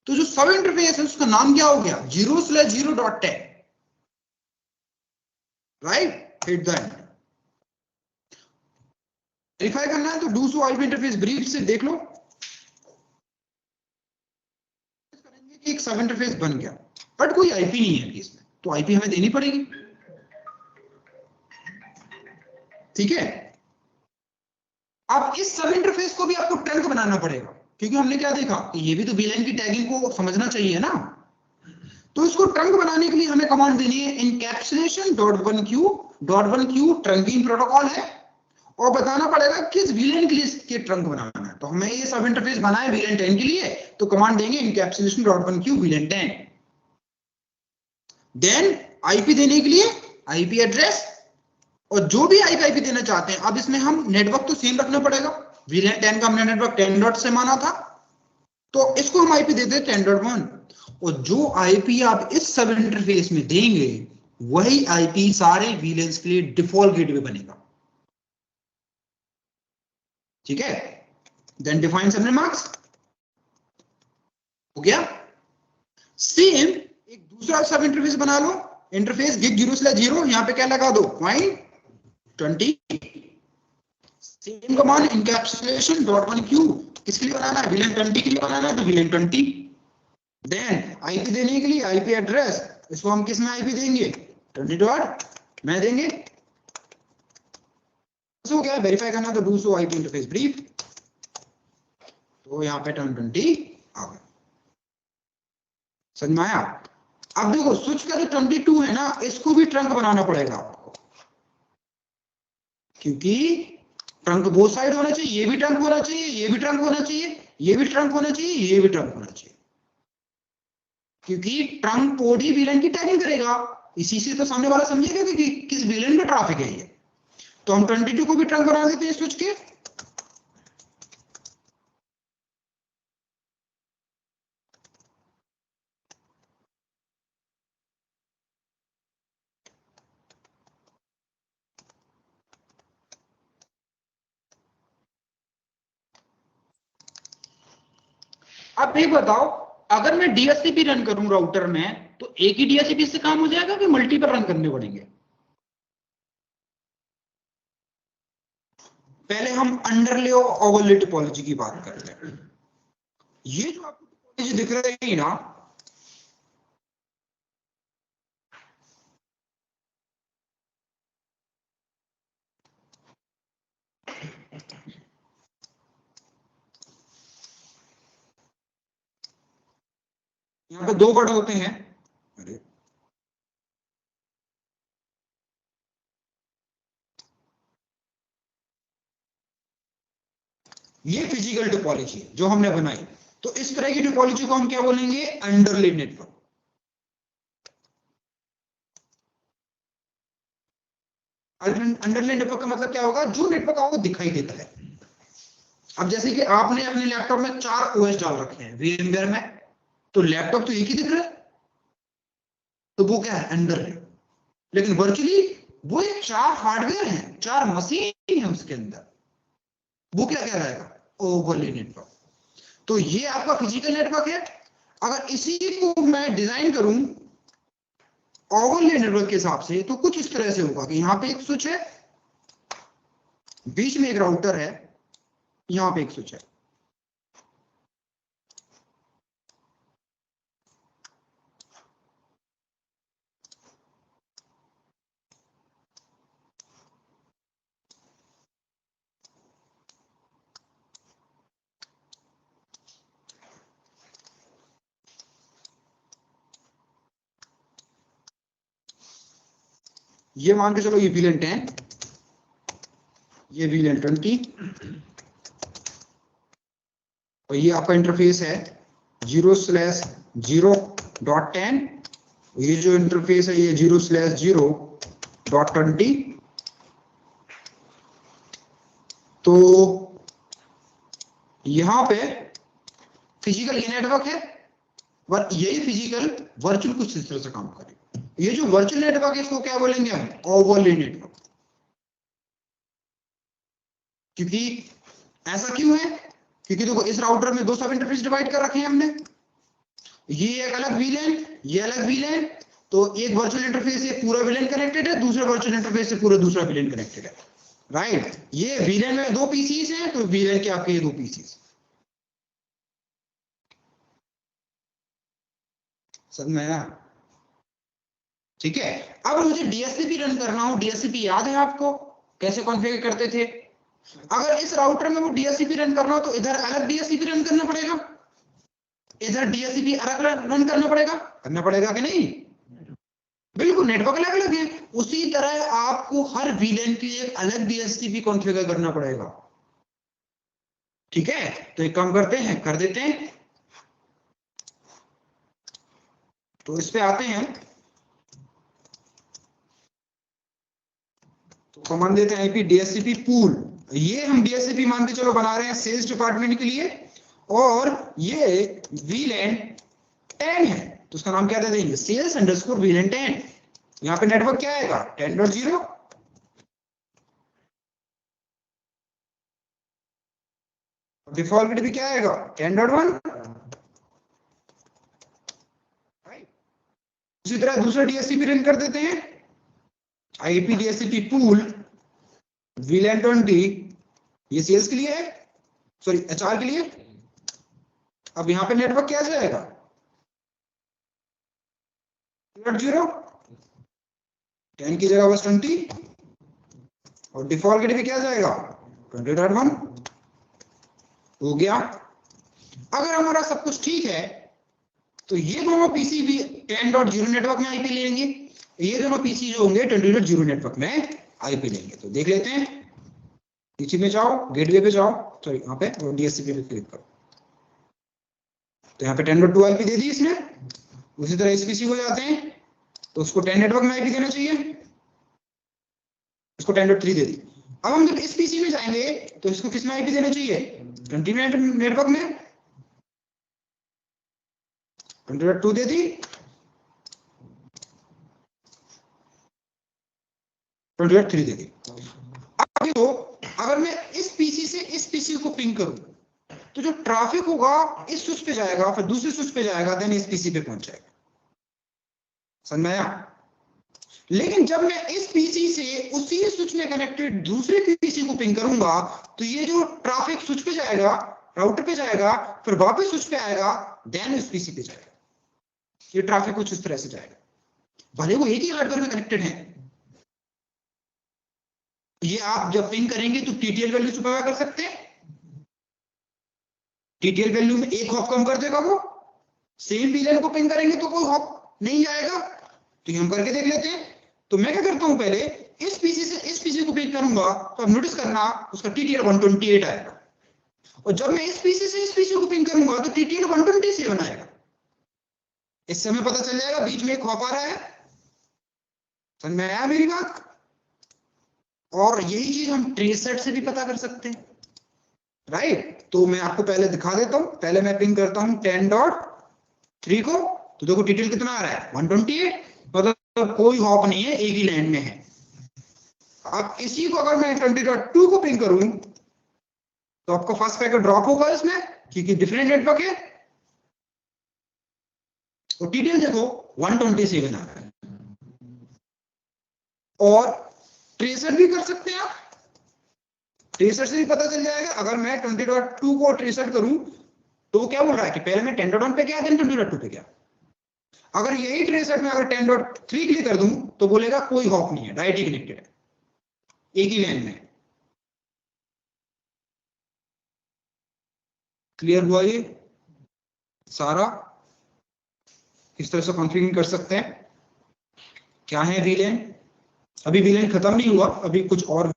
तो जो सब इंटरफेस है उसका नाम क्या हो गया 0/0.10, right. Hit the enter. Verify करना है तो do so IP interface brief से देख लो, करेंगे कि एक सब इंटरफेस बन गया, बट कोई IP नहीं है इसमें, तो IP हमें देनी पड़ेगी। ठीक है, अब इस सब इंटरफेस को भी आपको ट्रंक बनाना पड़ेगा, क्योंकि हमने क्या देखा कि ये भी तो VLAN की टैगिंग को समझना चाहिए ना। तो इसको ट्रंक बनाने के लिए हमें कमांड देनी है encapsulation.1q ट्रंकिंग प्रोटोकॉल है, और बताना पड़ेगा किस VLAN के लिए इसके ट्रंक बनाना है। तो हमें ये सब इंटरफेस बनाए VLAN 10 के लिए, तो कमांड देंगे encapsulation.1q VLAN 10। देन IP देने के लिए IP एड्रेस, और जो भी IP देना चाहते हैं। अब इसमें हम नेटवर्क तो सेम रखना पड़ेगा, VLAN 10 का हमने नेटवर्क 10 डॉट से माना था, तो इसको हम IP देते हैं 10.1, और जो IP आप इस सब इंटरफेस में देंगे वही IP सारे VLANs के लिए डिफॉल्ट गेटवे बनेगा। ठीक है, देन डिफाइन सब रिमार्क्स हो गया। सेम एक दूसरा सब इंटरफेस बना लो, इंटरफेस गिग 0/0, यहां पे क्या लगा दो पॉइंट 20। सेम कमांड encapsulation.1q किसके लिए बनाना है VLAN 20 के लिए बनाना है, तो VLAN 20। देन IP देने के लिए IP एड्रेस, इसको हम किस में IP देंगे 20 डॉट में देंगे। हो गया, वेरीफाई करना तो do so IP interface brief, तो यहाँ पे 20 आ गया। समझ में आया? अब देखो स्विच का जो 22 है ना, इसको भी ट्रंक बनाना पड़ेगा आपको। क्योंकि ट्रंक बोथ साइड होना चाहिए, ये भी ट्रंक होना चाहिए, ये भी ट्रंक होना चाहिए, ये भी ट्रंक होना चाहिए, ये भी ट्रंक होना चाहिए, क्योंकि ट्रंक कोड ही विलेन की टैगिंग करेगा। इसी से तो सामने वाला समझेगा कि किस विलेन का ट्रैफिक है ये। तो हम 22 को भी ट्रंक बना देते हैं स्विच के। अब एक बताओ, अगर मैं डीएससीपी रन करूं राउटर में, तो एक ही डीएससीपी से काम हो जाएगा कि मल्टीपल रन करने पड़ेंगे? पहले हम अंडरले और ओवरले टोपोलॉजी की बात करते हैं। ये जो आपको टोपोलॉजी दिख रही है ना, यहाँ पे दो कट होते हैं। अरे ये फिजिकल टोपोलॉजी है जो हमने बनाई। तो इस तरह की टोपोलॉजी को हम क्या बोलेंगे? अंडरले नेटवर्क। अंडरले नेटवर्क का मतलब क्या होगा? जो नेटवर्क आपको दिखाई देता है। अब जैसे कि आपने अपने लैपटॉप में 4 ओएस डाल रखे हैं वीएमवेयर में, तो लैपटॉप तो एक ही दिख रहा है, तो वो क्या है? अंडरले। लेकिन वर्चुअली वो एक 4 हार्डवेयर हैं, 4 मशीन है उसके अंदर, वो क्या कह रहेगा? Overlay network. तो ये आपका फिजिकल नेटवर्क है। अगर इसी को मैं डिजाइन करूं ओवरले नेटवर्क के हिसाब से, तो कुछ इस तरह से होगा कि यहां पे एक स्विच है, बीच में एक राउटर है, यहां पे एक स्विच है। ये मान के चलो ये VLAN 10, ये VLAN 20, और ये आपका इंटरफेस है 0/0.10। ये जो इंटरफेस है ये 0/0.20। तो यहां पे फिजिकल ये नेटवर्क है, और यही फिजिकल वर्चुअल कुछ इस तरह से काम करेगा। ये जो वर्चुअल नेटवर्क है इसको क्या बोलेंगे हम? Overlay network. क्योंकि ऐसा क्यों है? क्योंकि देखो इस राउटर में 2 सब इंटरफेस डिवाइड कर रखे हैं हमने, ये एक अलग VLAN, ये अलग VLAN। तो एक वर्चुअल इंटरफेस से पूरा VLAN कनेक्टेड है, दूसरे वर्चुअल इंटरफेस से पूरा दूसरा VLAन कनेक्टेड है, राइट। ये VLAN में 2 PCs हैं, तो VLAN के आपके 2 PCs। समझ में आया? ठीक है। अब मुझे DHCP रन करना हो, DHCP याद है आपको कैसे कॉन्फ़िगर करते थे? अगर इस राउटर में वो DHCP रन करना हो तो इधर अलग DHCP रन करना पड़ेगा, इधर DHCP अलग रन करना पड़ेगा कि नहीं? बिल्कुल, नेटवर्क अलग अलग है। उसी तरह आपको हर VLAN की एक अलग DHCP कॉन्फ़िगर करना पड़ेगा। ठीक है, तो एक काम करते हैं, कर देते हैं। तो इस पे आते हैं, तो कमांड देते हैं IP DHCP पूल। ये हम DHCP मान के चलो बना रहे हैं सेल्स डिपार्टमेंट के लिए, और ये VLAN 10 है, तो उसका नाम क्या दे देंगे? sales_VLAN 10। यहाँ पे नेटवर्क क्या आएगा? 10.0। डिफॉल्ट भी क्या आएगा? 10.1। उसी तरह दूसरा DHCP रन कर देते हैं, IP DHCP पूल VLAN 20, ये सेल्स के लिए है, सॉरी HR के लिए। अब यहाँ पे नेटवर्क क्या जाएगा? 0, 10 की जगह बस 20, और डिफॉल्ट भी क्या जाएगा? 20.1 हो गया। अगर हमारा सब कुछ ठीक है तो ये दोनों पीसी भी 10.0 नेटवर्क में IP लेंगे, ये दोनों पीसी जो होंगे 20.0 नेटवर्क में IP लेंगे। तो देख लेते हैं, टीसी में जाओ, गेटवे पे जाओ, सॉरी यहाँ पे डीएससीपी पे क्लिक करो। तो यहाँ पे 10.2 आईपी दे दी इसने। उसी तरह एसपीसी को जाते हैं तो उसको 10 नेटवर्क में आईपी देना चाहिए, इसको 10.3 दे दी। अब हम जब एसपीसी में जाएंगे तो इसको किस में आईपी देना चाहिए, 20 नेटवर्क में 20.2 दे दी, 20.3 दे दी। अब देखो अगर मैं इस पीसी से इस पीसी को पिंग करूं तो जो ट्रैफिक होगा इस स्विच पे जाएगा, फिर दूसरे स्विच पे जाएगा, देन इस पीसी पे पहुंच जाएगा। समझ में आया? लेकिन जब मैं इस पीसी से उसी स्विच में कनेक्टेड दूसरे पीसी को पिंग करूंगा तो ये जो ट्रैफिक स्विच पे जाएगा, राउटर पे जाएगा, फिर वापस स्विच पे आएगा, देन इस पीसी पे जाएगा। ये ट्रैफिक कुछ इस तरह से जाएगा, भले वो एक ही हार्डवेयर में कनेक्टेड है। ये आप जब पिंग करेंगे तो टीटीएल वैल्यू सुपरवाइज कर सकते हैं। टीटीएल वैल्यू में एक हॉप कम कर देगा वो। सेम वीलैन को पिंग करेंगे तो कोई हॉप नहीं जाएगा। तो ये हम करके देख लेते हैं। तो मैं क्या करता हूं, पहले इस पीसी से इस पीसी को पिंग करूंगा तो आप नोटिस करना उसका टीटीएल 128 आएगा, और जब मैं इस पीसी से इस पीसी को पिंग करूंगा तो टीटीएल 127 आएगा। इससे हमें पता चल जाएगा बीच में एक हॉप आ रहा है। समझ में आया मेरी बात? और यही चीज हम ट्रेसेट से भी पता कर सकते हैं, राइट? तो मैं आपको पहले दिखा देता हूं। पहले मैं पिंग करता हूं 10.3 को, तो देखो टीटीएल कितना आ रहा है, 128, मतलब कोई हॉप नहीं है, एक ही लैंड में है। अब इसी को अगर मैं 20.2 को पिंग करूं तो आपका फर्स्ट पैकेट ड्रॉप होगा इसमें, क्योंकि डिफरेंट नेटवर्क है। तो टीटीएल देखो 127 आ रहा है। और ट्रेसर भी कर सकते हैं आप, ट्रेसर से भी पता चल जाएगा। अगर मैं 20.2 को ट्रेसर करूं तो क्या बोल रहा है कि पहले मैं 10.1 पे गया, देन 20.2 पे गया। अगर यही ट्रेसर में अगर 10.3 क्लिक कर दूं तो बोलेगा कोई हॉप नहीं है, डायरेक्टली कनेक्टेड है, एक ही लाइन में। क्लियर हुआ ये सारा? किस तरह से कॉन्फ़िगर कर सकते हैं? क्या है वीलैन? अभी वीलैन खत्म नहीं हुआ, अभी कुछ और